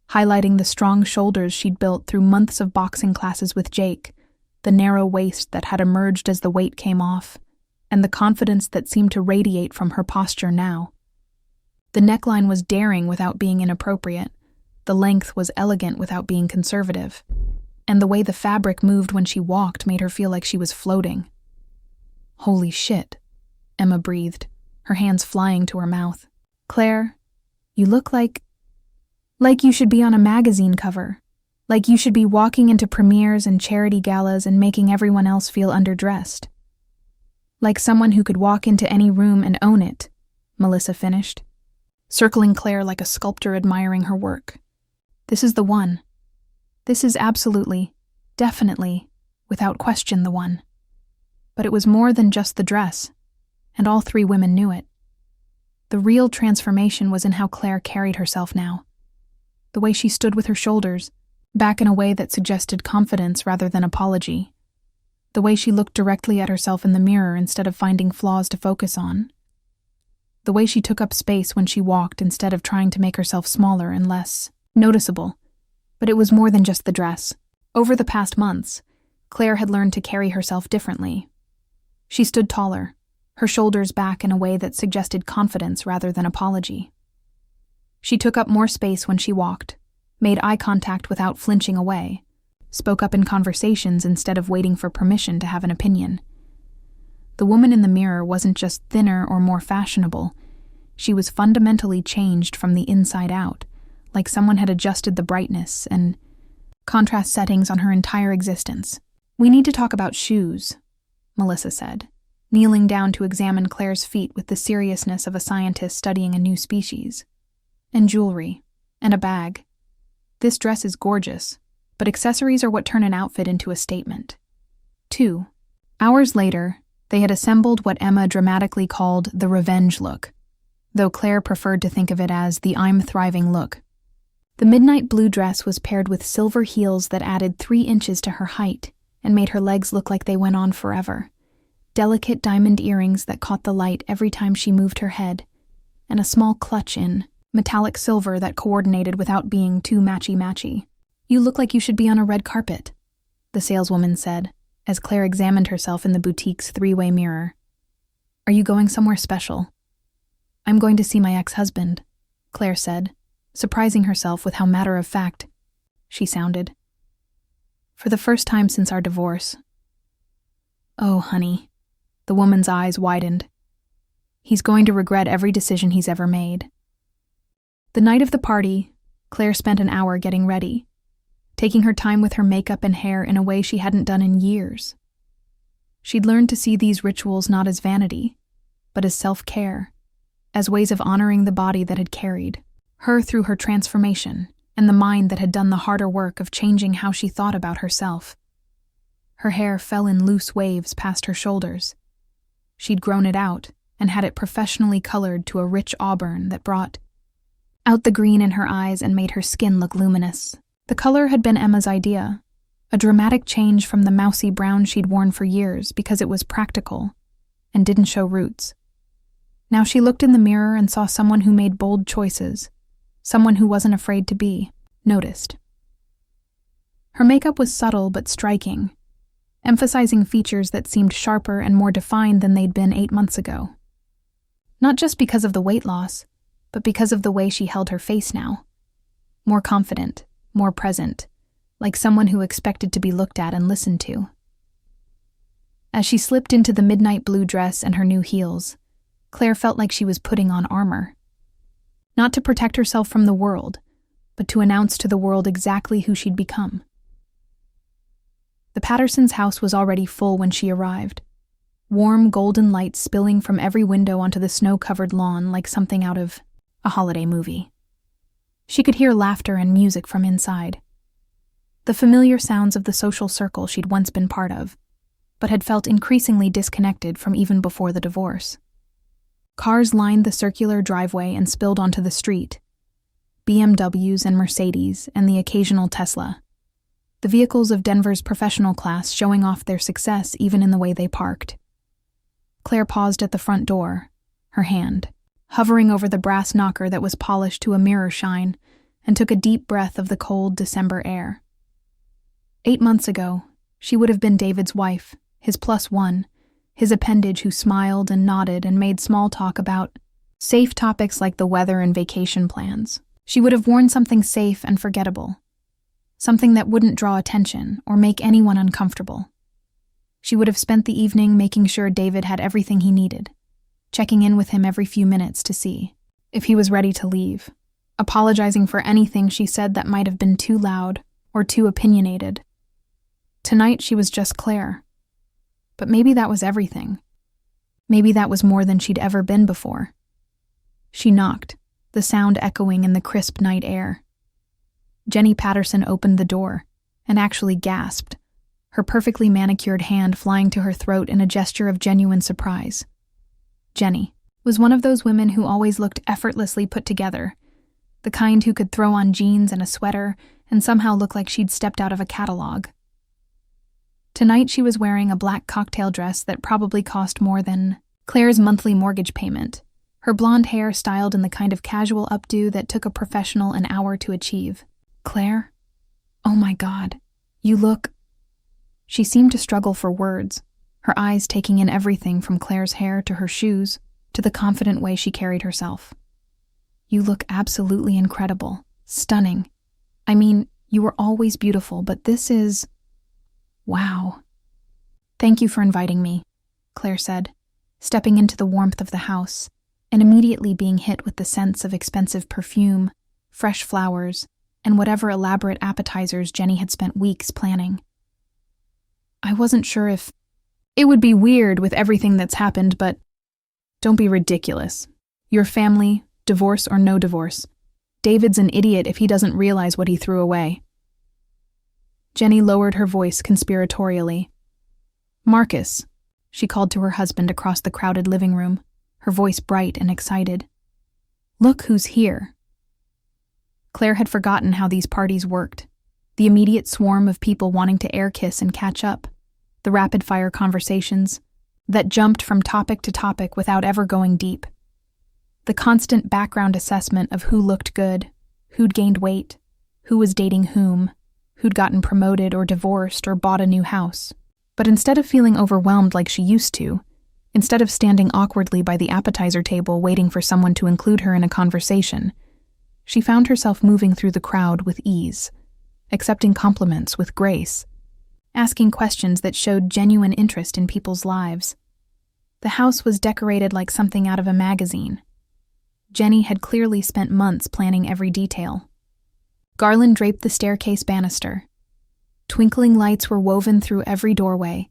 highlighting the strong shoulders she'd built through months of boxing classes with Jake, the narrow waist that had emerged as the weight came off, and the confidence that seemed to radiate from her posture now. The neckline was daring without being inappropriate, the length was elegant without being conservative, and the way the fabric moved when she walked made her feel like she was floating. "Holy shit," Emma breathed, her hands flying to her mouth. "Claire, you look like you should be on a magazine cover. Like you should be walking into premieres and charity galas and making everyone else feel underdressed. Like someone who could walk into any room and own it," Melissa finished, circling Claire like a sculptor admiring her work. "This is the one. This is absolutely, definitely, without question the one." But it was more than just the dress, and all three women knew it. The real transformation was in how Claire carried herself now. The way she stood with her shoulders back in a way that suggested confidence rather than apology. The way she looked directly at herself in the mirror instead of finding flaws to focus on. The way she took up space when she walked instead of trying to make herself smaller and less noticeable. But it was more than just the dress. Over the past months, Claire had learned to carry herself differently. She stood taller, her shoulders back in a way that suggested confidence rather than apology. She took up more space when she walked, made eye contact without flinching away, spoke up in conversations instead of waiting for permission to have an opinion. The woman in the mirror wasn't just thinner or more fashionable. She was fundamentally changed from the inside out, like someone had adjusted the brightness and contrast settings on her entire existence. "We need to talk about shoes," Melissa said, kneeling down to examine Claire's feet with the seriousness of a scientist studying a new species. "And jewelry, and a bag. This dress is gorgeous, but accessories are what turn an outfit into a statement." 2 hours later, They had assembled what Emma dramatically called the revenge look, though Claire preferred to think of it as the I'm thriving look. The midnight blue dress was paired with silver heels that added 3 inches to her height and made her legs look like they went on forever. Delicate diamond earrings that caught the light every time she moved her head, and a small clutch in metallic silver that coordinated without being too matchy-matchy. "You look like you should be on a red carpet," the saleswoman said, as Claire examined herself in the boutique's 3-way mirror. "Are you going somewhere special?" "I'm going to see my ex-husband," Claire said, surprising herself with how matter-of-fact she sounded. "For the first time since our divorce." "Oh, honey." The woman's eyes widened. "He's going to regret every decision he's ever made." The night of the party, Claire spent an hour getting ready, taking her time with her makeup and hair in a way she hadn't done in years. She'd learned to see these rituals not as vanity, but as self-care, as ways of honoring the body that had carried her through her transformation and the mind that had done the harder work of changing how she thought about herself. Her hair fell in loose waves past her shoulders. She'd grown it out and had it professionally colored to a rich auburn that brought out the green in her eyes and made her skin look luminous. The color had been Emma's idea, a dramatic change from the mousy brown she'd worn for years because it was practical and didn't show roots. Now she looked in the mirror and saw someone who made bold choices, someone who wasn't afraid to be noticed. Her makeup was subtle but striking, emphasizing features that seemed sharper and more defined than they'd been 8 months ago. Not just because of the weight loss, but because of the way she held her face now. More confident, more present, like someone who expected to be looked at and listened to. As she slipped into the midnight blue dress and her new heels, Claire felt like she was putting on armor. Not to protect herself from the world, but to announce to the world exactly who she'd become. The Pattersons' house was already full when she arrived, warm golden light spilling from every window onto the snow-covered lawn like something out of a holiday movie. She could hear laughter and music from inside, the familiar sounds of the social circle she'd once been part of, but had felt increasingly disconnected from even before the divorce. Cars lined the circular driveway and spilled onto the street, BMWs and Mercedes and the occasional Tesla, the vehicles of Denver's professional class showing off their success even in the way they parked. Claire paused at the front door, her hand hovering over the brass knocker that was polished to a mirror shine, and took a deep breath of the cold December air. 8 months ago, she would have been David's wife, his +1, his appendage who smiled and nodded and made small talk about safe topics like the weather and vacation plans. She would have worn something safe and forgettable, something that wouldn't draw attention or make anyone uncomfortable. She would have spent the evening making sure David had everything he needed, checking in with him every few minutes to see if he was ready to leave, apologizing for anything she said that might have been too loud or too opinionated. Tonight she was just Claire. But maybe that was everything. Maybe that was more than she'd ever been before. She knocked, the sound echoing in the crisp night air. Jenny Patterson opened the door and actually gasped, her perfectly manicured hand flying to her throat in a gesture of genuine surprise. Jenny was one of those women who always looked effortlessly put together, the kind who could throw on jeans and a sweater and somehow look like she'd stepped out of a catalog. Tonight she was wearing a black cocktail dress that probably cost more than Claire's monthly mortgage payment, her blonde hair styled in the kind of casual updo that took a professional an hour to achieve. "Claire? Oh my God, you look..." She seemed to struggle for words, her eyes taking in everything from Claire's hair to her shoes to the confident way she carried herself. "You look absolutely incredible, stunning. I mean, you were always beautiful, but this is... wow." "Thank you for inviting me," Claire said, stepping into the warmth of the house and immediately being hit with the sense of expensive perfume, fresh flowers, and whatever elaborate appetizers Jenny had spent weeks planning. "I wasn't sure if... it would be weird with everything that's happened, but..." "Don't be ridiculous. Your family, divorce or no divorce. David's an idiot if he doesn't realize what he threw away." Jenny lowered her voice conspiratorially. "Marcus," she called to her husband across the crowded living room, her voice bright and excited. "Look who's here." Claire had forgotten how these parties worked. The immediate swarm of people wanting to air kiss and catch up. The rapid-fire conversations that jumped from topic to topic without ever going deep. The constant background assessment of who looked good, who'd gained weight, who was dating whom, who'd gotten promoted or divorced or bought a new house. But instead of feeling overwhelmed like she used to, instead of standing awkwardly by the appetizer table waiting for someone to include her in a conversation, she found herself moving through the crowd with ease, accepting compliments with grace, asking questions that showed genuine interest in people's lives. The house was decorated like something out of a magazine. Jenny had clearly spent months planning every detail. Garland draped the staircase banister. Twinkling lights were woven through every doorway,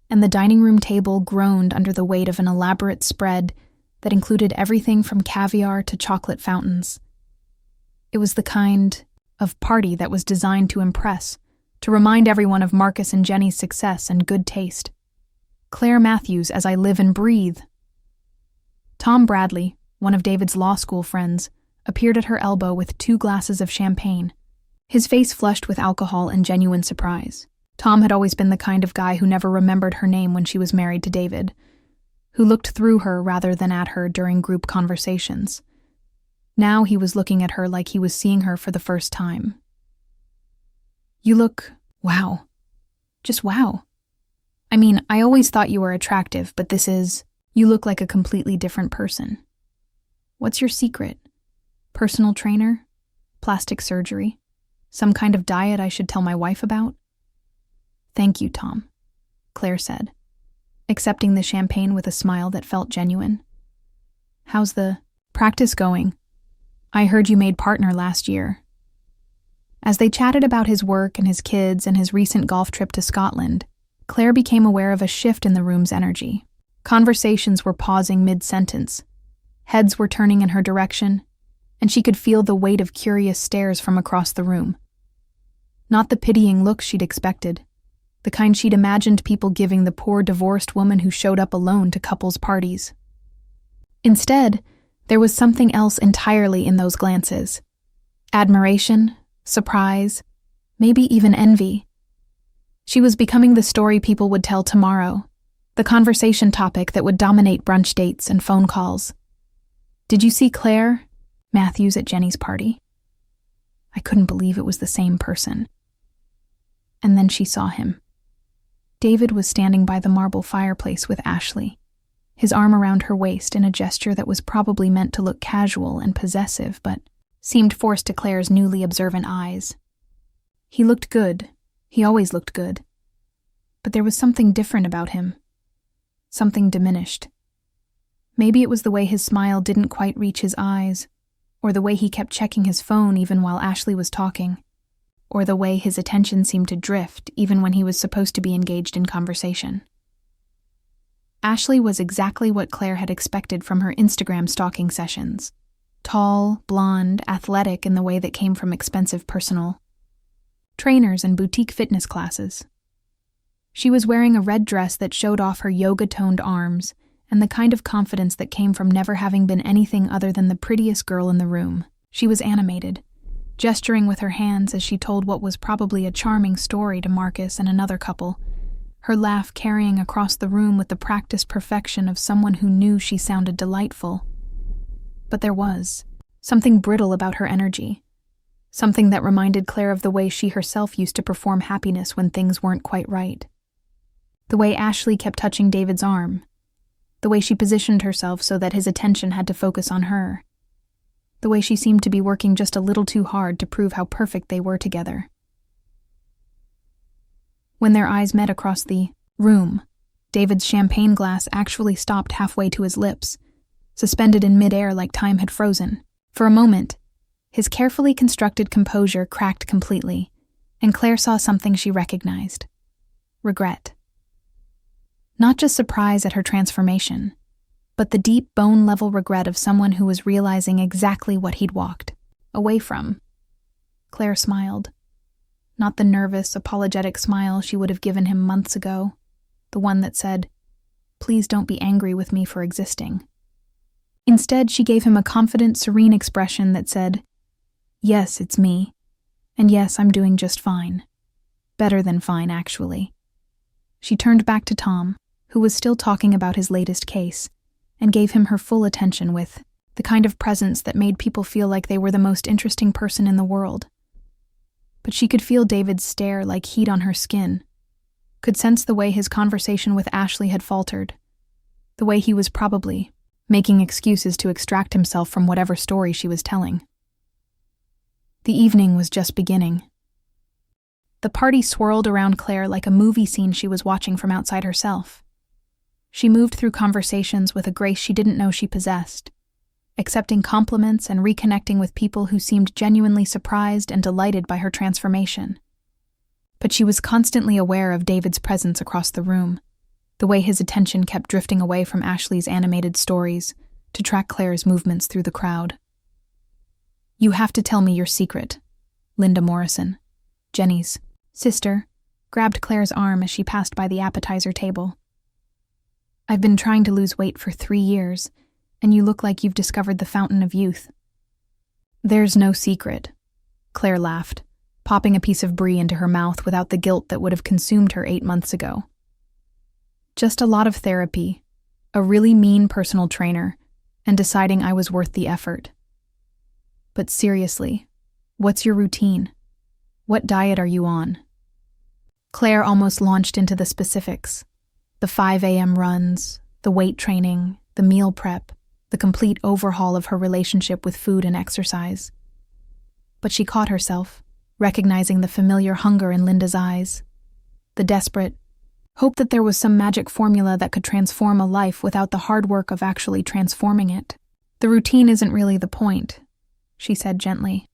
and the dining room table groaned under the weight of an elaborate spread that included everything from caviar to chocolate fountains. It was the kind of party that was designed to impress, to remind everyone of Marcus and Jenny's success and good taste. Claire Matthews, as I live and breathe. Tom Bradley, one of David's law school friends, appeared at her elbow with 2 glasses of champagne, his face flushed with alcohol and genuine surprise. Tom had always been the kind of guy who never remembered her name when she was married to David, who looked through her rather than at her during group conversations. Now he was looking at her like he was seeing her for the first time. "You look, wow. Just wow. I mean, I always thought you were attractive, but you look like a completely different person. What's your secret? Personal trainer? Plastic surgery? Some kind of diet I should tell my wife about?" "Thank you, Tom," Claire said, accepting the champagne with a smile that felt genuine. "How's the practice going? I heard you made partner last year." As they chatted about his work and his kids and his recent golf trip to Scotland, Claire became aware of a shift in the room's energy. Conversations were pausing mid-sentence. Heads were turning in her direction, and she could feel the weight of curious stares from across the room. Not the pitying looks she'd expected, the kind she'd imagined people giving the poor divorced woman who showed up alone to couples' parties. Instead, there was something else entirely in those glances. Admiration, surprise, maybe even envy. She was becoming the story people would tell tomorrow, the conversation topic that would dominate brunch dates and phone calls. "Did you see Claire Matthews at Jenny's party?" I couldn't believe it was the same person. And then she saw him. David was standing by the marble fireplace with Ashley, his arm around her waist in a gesture that was probably meant to look casual and possessive, but seemed forced to Claire's newly observant eyes. He looked good. He always looked good. But there was something different about him. Something diminished. Maybe it was the way his smile didn't quite reach his eyes, or the way he kept checking his phone even while Ashley was talking, or the way his attention seemed to drift even when he was supposed to be engaged in conversation. Ashley was exactly what Claire had expected from her Instagram stalking sessions. Tall, blonde, athletic in the way that came from expensive personal trainers and boutique fitness classes. She was wearing a red dress that showed off her yoga-toned arms and the kind of confidence that came from never having been anything other than the prettiest girl in the room. She was animated, gesturing with her hands as she told what was probably a charming story to Marcus and another couple, her laugh carrying across the room with the practiced perfection of someone who knew she sounded delightful. But there was something brittle about her energy, something that reminded Claire of the way she herself used to perform happiness when things weren't quite right. The way Ashley kept touching David's arm, the way she positioned herself so that his attention had to focus on her, the way she seemed to be working just a little too hard to prove how perfect they were together. When their eyes met across the room, David's champagne glass actually stopped halfway to his lips, suspended in midair like time had frozen. For a moment, his carefully constructed composure cracked completely, and Claire saw something she recognized: regret. Not just surprise at her transformation, but the deep bone-level regret of someone who was realizing exactly what he'd walked away from. Claire smiled. Not the nervous, apologetic smile she would have given him months ago, the one that said, Please don't be angry with me for existing. Instead, she gave him a confident, serene expression that said, "Yes, it's me. And yes, I'm doing just fine. Better than fine, actually." She turned back to Tom, who was still talking about his latest case, and gave him her full attention with the kind of presence that made people feel like they were the most interesting person in the world. But she could feel David's stare like heat on her skin, could sense the way his conversation with Ashley had faltered, the way he was probably making excuses to extract himself from whatever story she was telling. The evening was just beginning. The party swirled around Claire like a movie scene she was watching from outside herself. She moved through conversations with a grace she didn't know she possessed, accepting compliments and reconnecting with people who seemed genuinely surprised and delighted by her transformation. But she was constantly aware of David's presence across the room, the way his attention kept drifting away from Ashley's animated stories to track Claire's movements through the crowd. "You have to tell me your secret," Linda Morrison, Jenny's sister, grabbed Claire's arm as she passed by the appetizer table. "I've been trying to lose weight for 3 years, and you look like you've discovered the fountain of youth." "There's no secret," Claire laughed, popping a piece of brie into her mouth without the guilt that would have consumed her 8 months ago. "Just a lot of therapy, a really mean personal trainer, and deciding I was worth the effort. But seriously, what's your routine? What diet are you on?" Claire almost launched into the specifics. The 5 a.m. runs, the weight training, the meal prep, the complete overhaul of her relationship with food and exercise. But she caught herself, recognizing the familiar hunger in Linda's eyes, the desperate hope that there was some magic formula that could transform a life without the hard work of actually transforming it. "The routine isn't really the point," she said gently.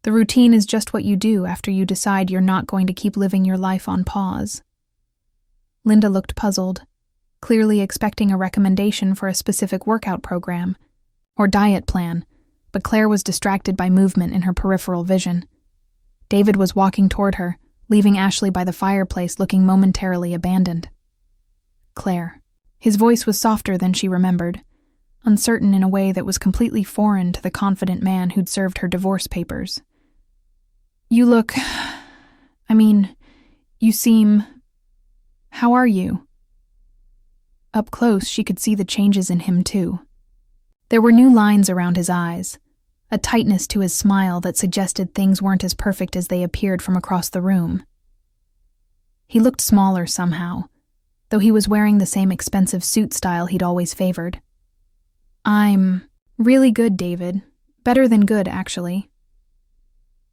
"The routine is just what you do after you decide you're not going to keep living your life on pause." Linda looked puzzled, clearly expecting a recommendation for a specific workout program or diet plan, but Claire was distracted by movement in her peripheral vision. David was walking toward her, leaving Ashley by the fireplace looking momentarily abandoned. "Claire." His voice was softer than she remembered, uncertain in a way that was completely foreign to the confident man who'd served her divorce papers. "You look... you seem... How are you?" Up close, she could see the changes in him, too. There were new lines around his eyes, a tightness to his smile that suggested things weren't as perfect as they appeared from across the room. He looked smaller somehow, though he was wearing the same expensive suit style he'd always favored. "I'm really good, David. Better than good, actually."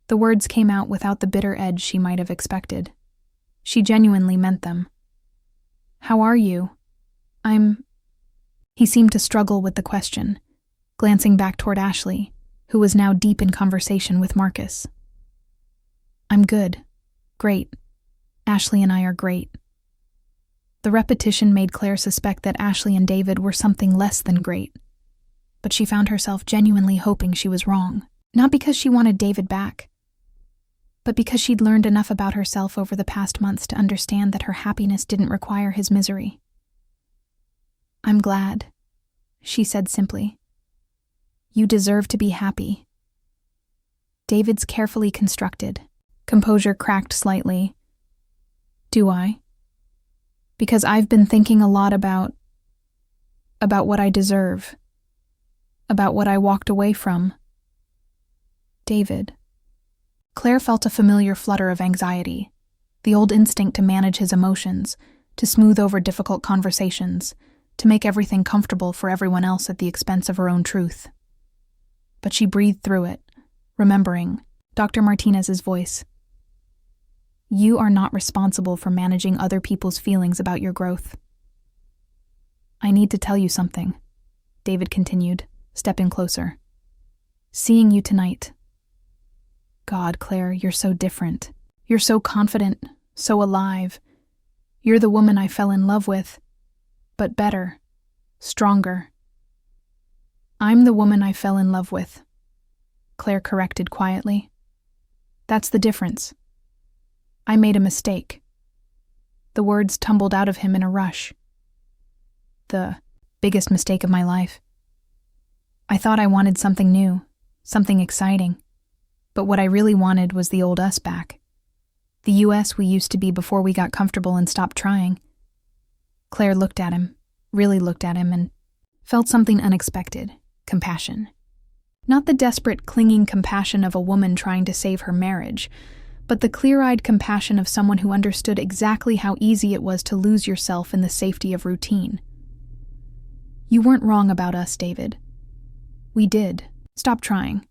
The words came out without the bitter edge she might have expected. She genuinely meant them. "How are you?" He seemed to struggle with the question, glancing back toward Ashley, who was now deep in conversation with Marcus. "I'm good. Great. Ashley and I are great." The repetition made Claire suspect that Ashley and David were something less than great, but she found herself genuinely hoping she was wrong, not because she wanted David back, but because she'd learned enough about herself over the past months to understand that her happiness didn't require his misery. "I'm glad," she said simply. "You deserve to be happy." David's carefully constructed composure cracked slightly. "Do I? Because I've been thinking a lot about what I deserve, about what I walked away from." "David." Claire felt a familiar flutter of anxiety, the old instinct to manage his emotions, to smooth over difficult conversations, to make everything comfortable for everyone else at the expense of her own truth. But she breathed through it, remembering Dr. Martinez's voice. "You are not responsible for managing other people's feelings about your growth." "I need to tell you something," David continued, stepping closer. "Seeing you tonight. God, Claire, you're so different. You're so confident, so alive. You're the woman I fell in love with, but better, stronger." "I'm the woman I fell in love with," Claire corrected quietly. "That's the difference. I made a mistake." The words tumbled out of him in a rush. the biggest mistake of my life. I thought I wanted something new, something exciting. But what I really wanted was the old us back. The US we used to be before we got comfortable and stopped trying. Claire looked at him, really looked at him, and felt something unexpected, compassion. Not the desperate, clinging compassion of a woman trying to save her marriage, but the clear-eyed compassion of someone who understood exactly how easy it was to lose yourself in the safety of routine. You weren't wrong about us, David. We did. Stop trying.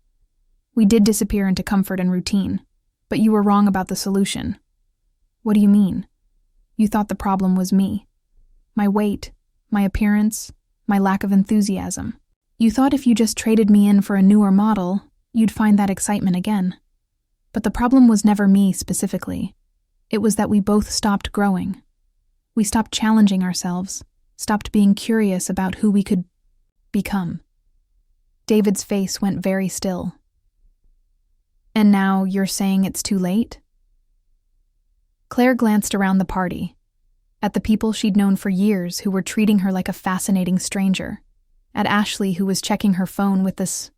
We did disappear into comfort and routine, but you were wrong about the solution. What do you mean? You thought the problem was me. My weight, my appearance, my lack of enthusiasm. You thought if you just traded me in for a newer model, you'd find that excitement again. But the problem was never me specifically. It was that we both stopped growing. We stopped challenging ourselves, stopped being curious about who we could become. David's face went very still. And now you're saying it's too late? Claire glanced around the party, at the people she'd known for years who were treating her like a fascinating stranger, at Ashley who was checking her phone with this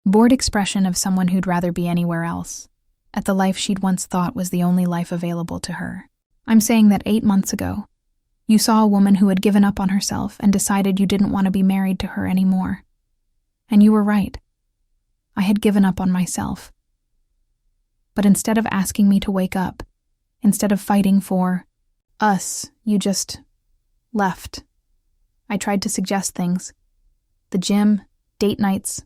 bored expression of someone who'd rather be anywhere else, at the life she'd once thought was the only life available to her. I'm saying that 8 months ago, you saw a woman who had given up on herself and decided you didn't want to be married to her anymore. And you were right. I had given up on myself. But instead of asking me to wake up, instead of fighting for us, you just left. I tried to suggest things. The gym, date nights.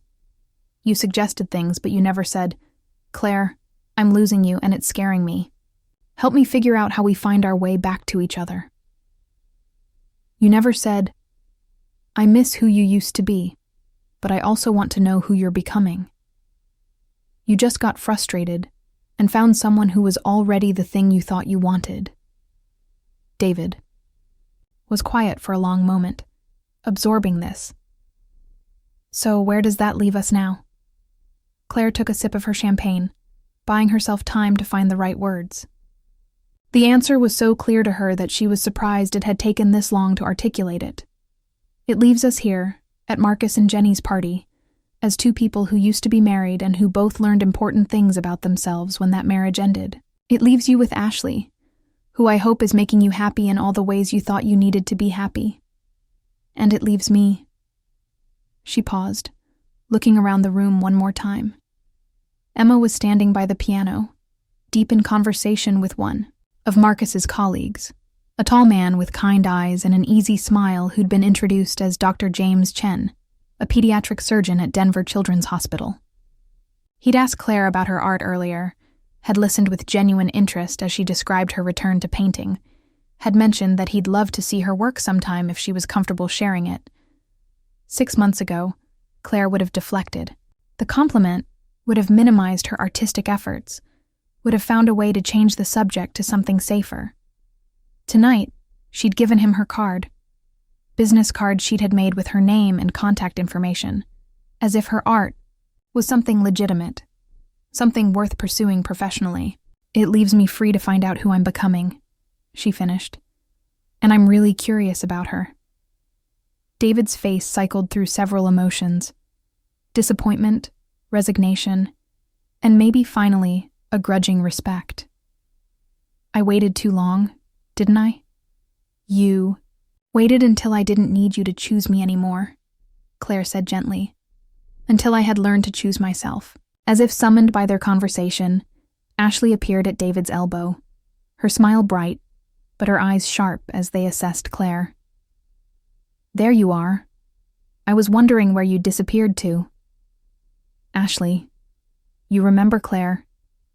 You suggested things, but you never said, Claire, I'm losing you and it's scaring me. Help me figure out how we find our way back to each other. You never said, I miss who you used to be, but I also want to know who you're becoming. You just got frustrated and found someone who was already the thing you thought you wanted. David was quiet for a long moment, absorbing this. So where does that leave us now? Claire took a sip of her champagne, buying herself time to find the right words. The answer was so clear to her that she was surprised it had taken this long to articulate it. It leaves us here, at Marcus and Jenny's party, as two people who used to be married and who both learned important things about themselves when that marriage ended. It leaves you with Ashley, who I hope is making you happy in all the ways you thought you needed to be happy. And it leaves me. She paused, looking around the room one more time. Emma was standing by the piano, deep in conversation with one of Marcus's colleagues, a tall man with kind eyes and an easy smile who'd been introduced as Dr. James Chen, a pediatric surgeon at Denver Children's Hospital. He'd asked Claire about her art earlier, had listened with genuine interest as she described her return to painting, had mentioned that he'd love to see her work sometime if she was comfortable sharing it. 6 months ago, Claire would have deflected. The compliment would have minimized her artistic efforts, would have found a way to change the subject to something safer. Tonight, she'd given him her card, business card she'd had made with her name and contact information, as if her art was something legitimate, something worth pursuing professionally. It leaves me free to find out who I'm becoming, she finished, and I'm really curious about her. David's face cycled through several emotions: disappointment, resignation, and maybe finally a grudging respect. I waited too long, didn't I? You waited until I didn't need you to choose me anymore, Claire said gently, until I had learned to choose myself. As if summoned by their conversation, Ashley appeared at David's elbow, her smile bright, but her eyes sharp as they assessed Claire. There you are. I was wondering where you'd disappeared to. Ashley, you remember Claire?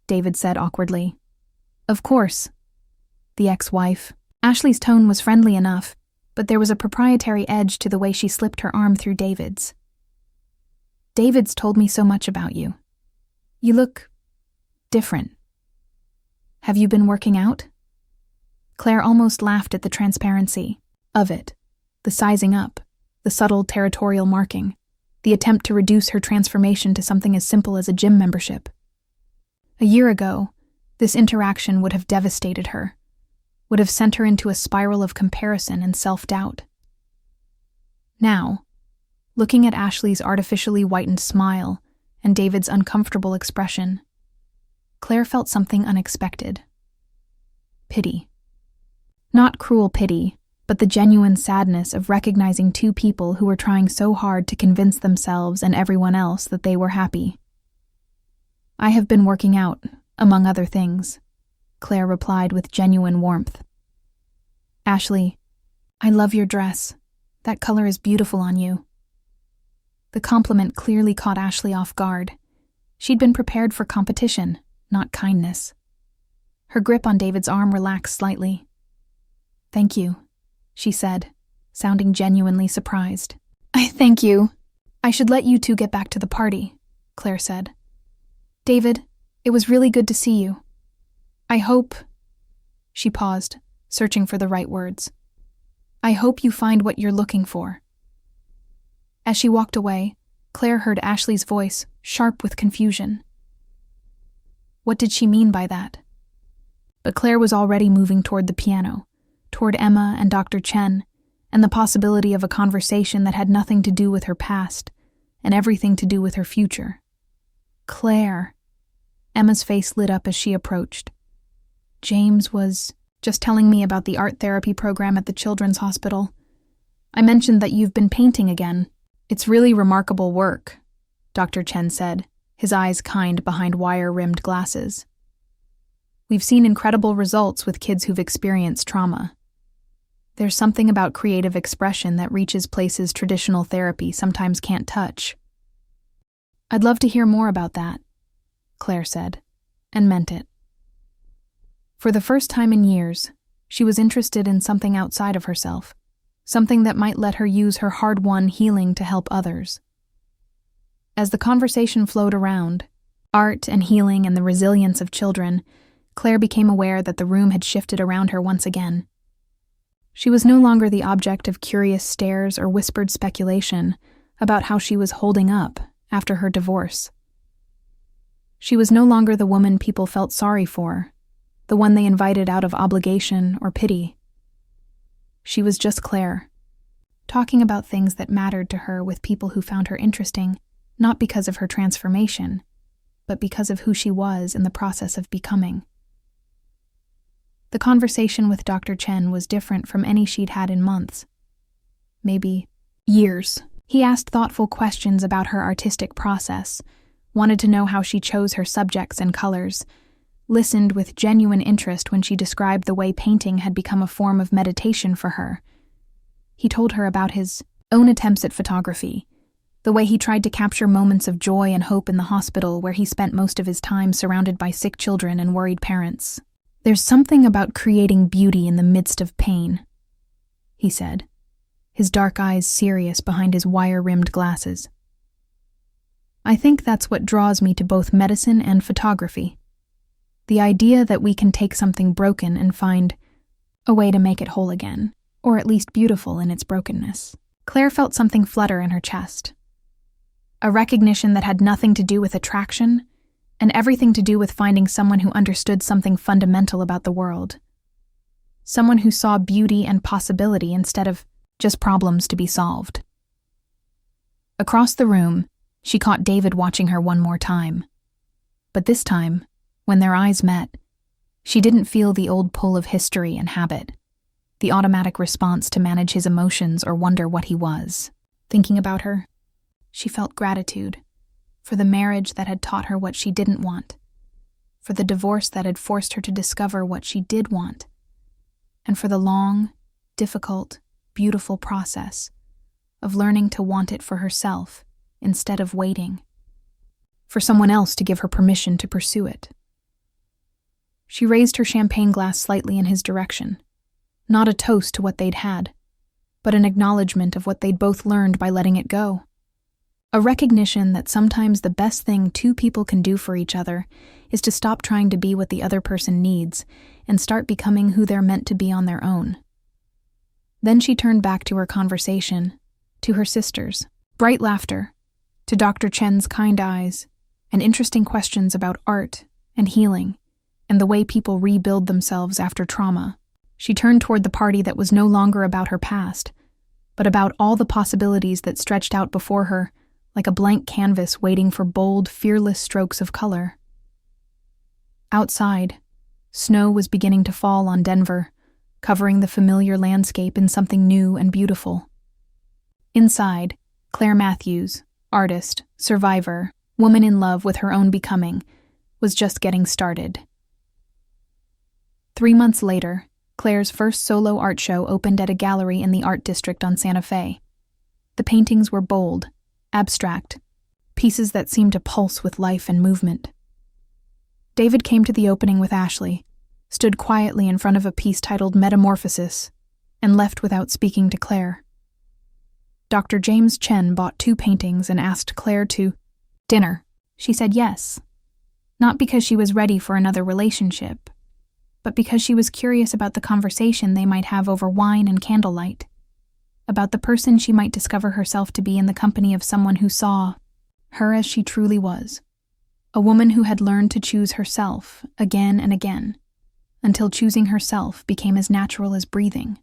David said awkwardly. Of course. The ex-wife. Ashley's tone was friendly enough, but there was a proprietary edge to the way she slipped her arm through David's. David's told me so much about you. You look different. Have you been working out? Claire almost laughed at the transparency of it, the sizing up, the subtle territorial marking, the attempt to reduce her transformation to something as simple as a gym membership. A year ago, this interaction would have devastated her, would have sent her into a spiral of comparison and self-doubt. Now, looking at Ashley's artificially whitened smile and David's uncomfortable expression, Claire felt something unexpected. Pity. Not cruel pity, but the genuine sadness of recognizing two people who were trying so hard to convince themselves and everyone else that they were happy. "I have been working out, among other things," Claire replied with genuine warmth. "Ashley, I love your dress. That color is beautiful on you." The compliment clearly caught Ashley off guard. She'd been prepared for competition, not kindness. Her grip on David's arm relaxed slightly. "Thank you," she said, sounding genuinely surprised. "I thank you. I should let you two get back to the party," Claire said. "David, it was really good to see you. I hope—" She paused, searching for the right words. "I hope you find what you're looking for." As she walked away, Claire heard Ashley's voice, sharp with confusion. What did she mean by that? But Claire was already moving toward the piano, toward Emma and Dr. Chen, and the possibility of a conversation that had nothing to do with her past and everything to do with her future. Claire. Emma's face lit up as she approached. "James was just telling me about the art therapy program at the Children's Hospital. I mentioned that you've been painting again. It's really remarkable work," Dr. Chen said, his eyes kind behind wire-rimmed glasses. "We've seen incredible results with kids who've experienced trauma. There's something about creative expression that reaches places traditional therapy sometimes can't touch." "I'd love to hear more about that," Claire said, and meant it. For the first time in years, she was interested in something outside of herself, something that might let her use her hard-won healing to help others. As the conversation flowed around, art and healing and the resilience of children, Claire became aware that the room had shifted around her once again. She was no longer the object of curious stares or whispered speculation about how she was holding up after her divorce. She was no longer the woman people felt sorry for, the one they invited out of obligation or pity. She was just Claire, talking about things that mattered to her with people who found her interesting, not because of her transformation, but because of who she was in the process of becoming. The conversation with Dr. Chen was different from any she'd had in months. Maybe years. He asked thoughtful questions about her artistic process, wanted to know how she chose her subjects and colors, listened with genuine interest when she described the way painting had become a form of meditation for her. He told her about his own attempts at photography, the way he tried to capture moments of joy and hope in the hospital where he spent most of his time surrounded by sick children and worried parents. "There's something about creating beauty in the midst of pain," he said, his dark eyes serious behind his wire-rimmed glasses. "I think that's what draws me to both medicine and photography. The idea that we can take something broken and find a way to make it whole again, or at least beautiful in its brokenness." Claire felt something flutter in her chest. A recognition that had nothing to do with attraction, and everything to do with finding someone who understood something fundamental about the world. Someone who saw beauty and possibility instead of just problems to be solved. Across the room, she caught David watching her one more time. But this time, when their eyes met, she didn't feel the old pull of history and habit, the automatic response to manage his emotions or wonder what he was. Thinking about her, she felt gratitude for the marriage that had taught her what she didn't want, for the divorce that had forced her to discover what she did want, and for the long, difficult, beautiful process of learning to want it for herself instead of waiting for someone else to give her permission to pursue it. She raised her champagne glass slightly in his direction, not a toast to what they'd had, but an acknowledgement of what they'd both learned by letting it go. A recognition that sometimes the best thing two people can do for each other is to stop trying to be what the other person needs and start becoming who they're meant to be on their own. Then she turned back to her conversation, to her sisters, bright laughter, to Dr. Chen's kind eyes, and interesting questions about art and healing and the way people rebuild themselves after trauma. She turned toward the party that was no longer about her past, but about all the possibilities that stretched out before her, like a blank canvas waiting for bold, fearless strokes of color. Outside, snow was beginning to fall on Denver, covering the familiar landscape in something new and beautiful. Inside, Claire Matthews, artist, survivor, woman in love with her own becoming, was just getting started. 3 months later, Claire's first solo art show opened at a gallery in the art district on Santa Fe. The paintings were bold, abstract, pieces that seemed to pulse with life and movement. David came to the opening with Ashley, stood quietly in front of a piece titled Metamorphosis, and left without speaking to Claire. Dr. James Chen bought 2 paintings and asked Claire to dinner. She said yes, not because she was ready for another relationship, but because she was curious about the conversation they might have over wine and candlelight, about the person she might discover herself to be in the company of someone who saw her as she truly was, a woman who had learned to choose herself again and again, until choosing herself became as natural as breathing.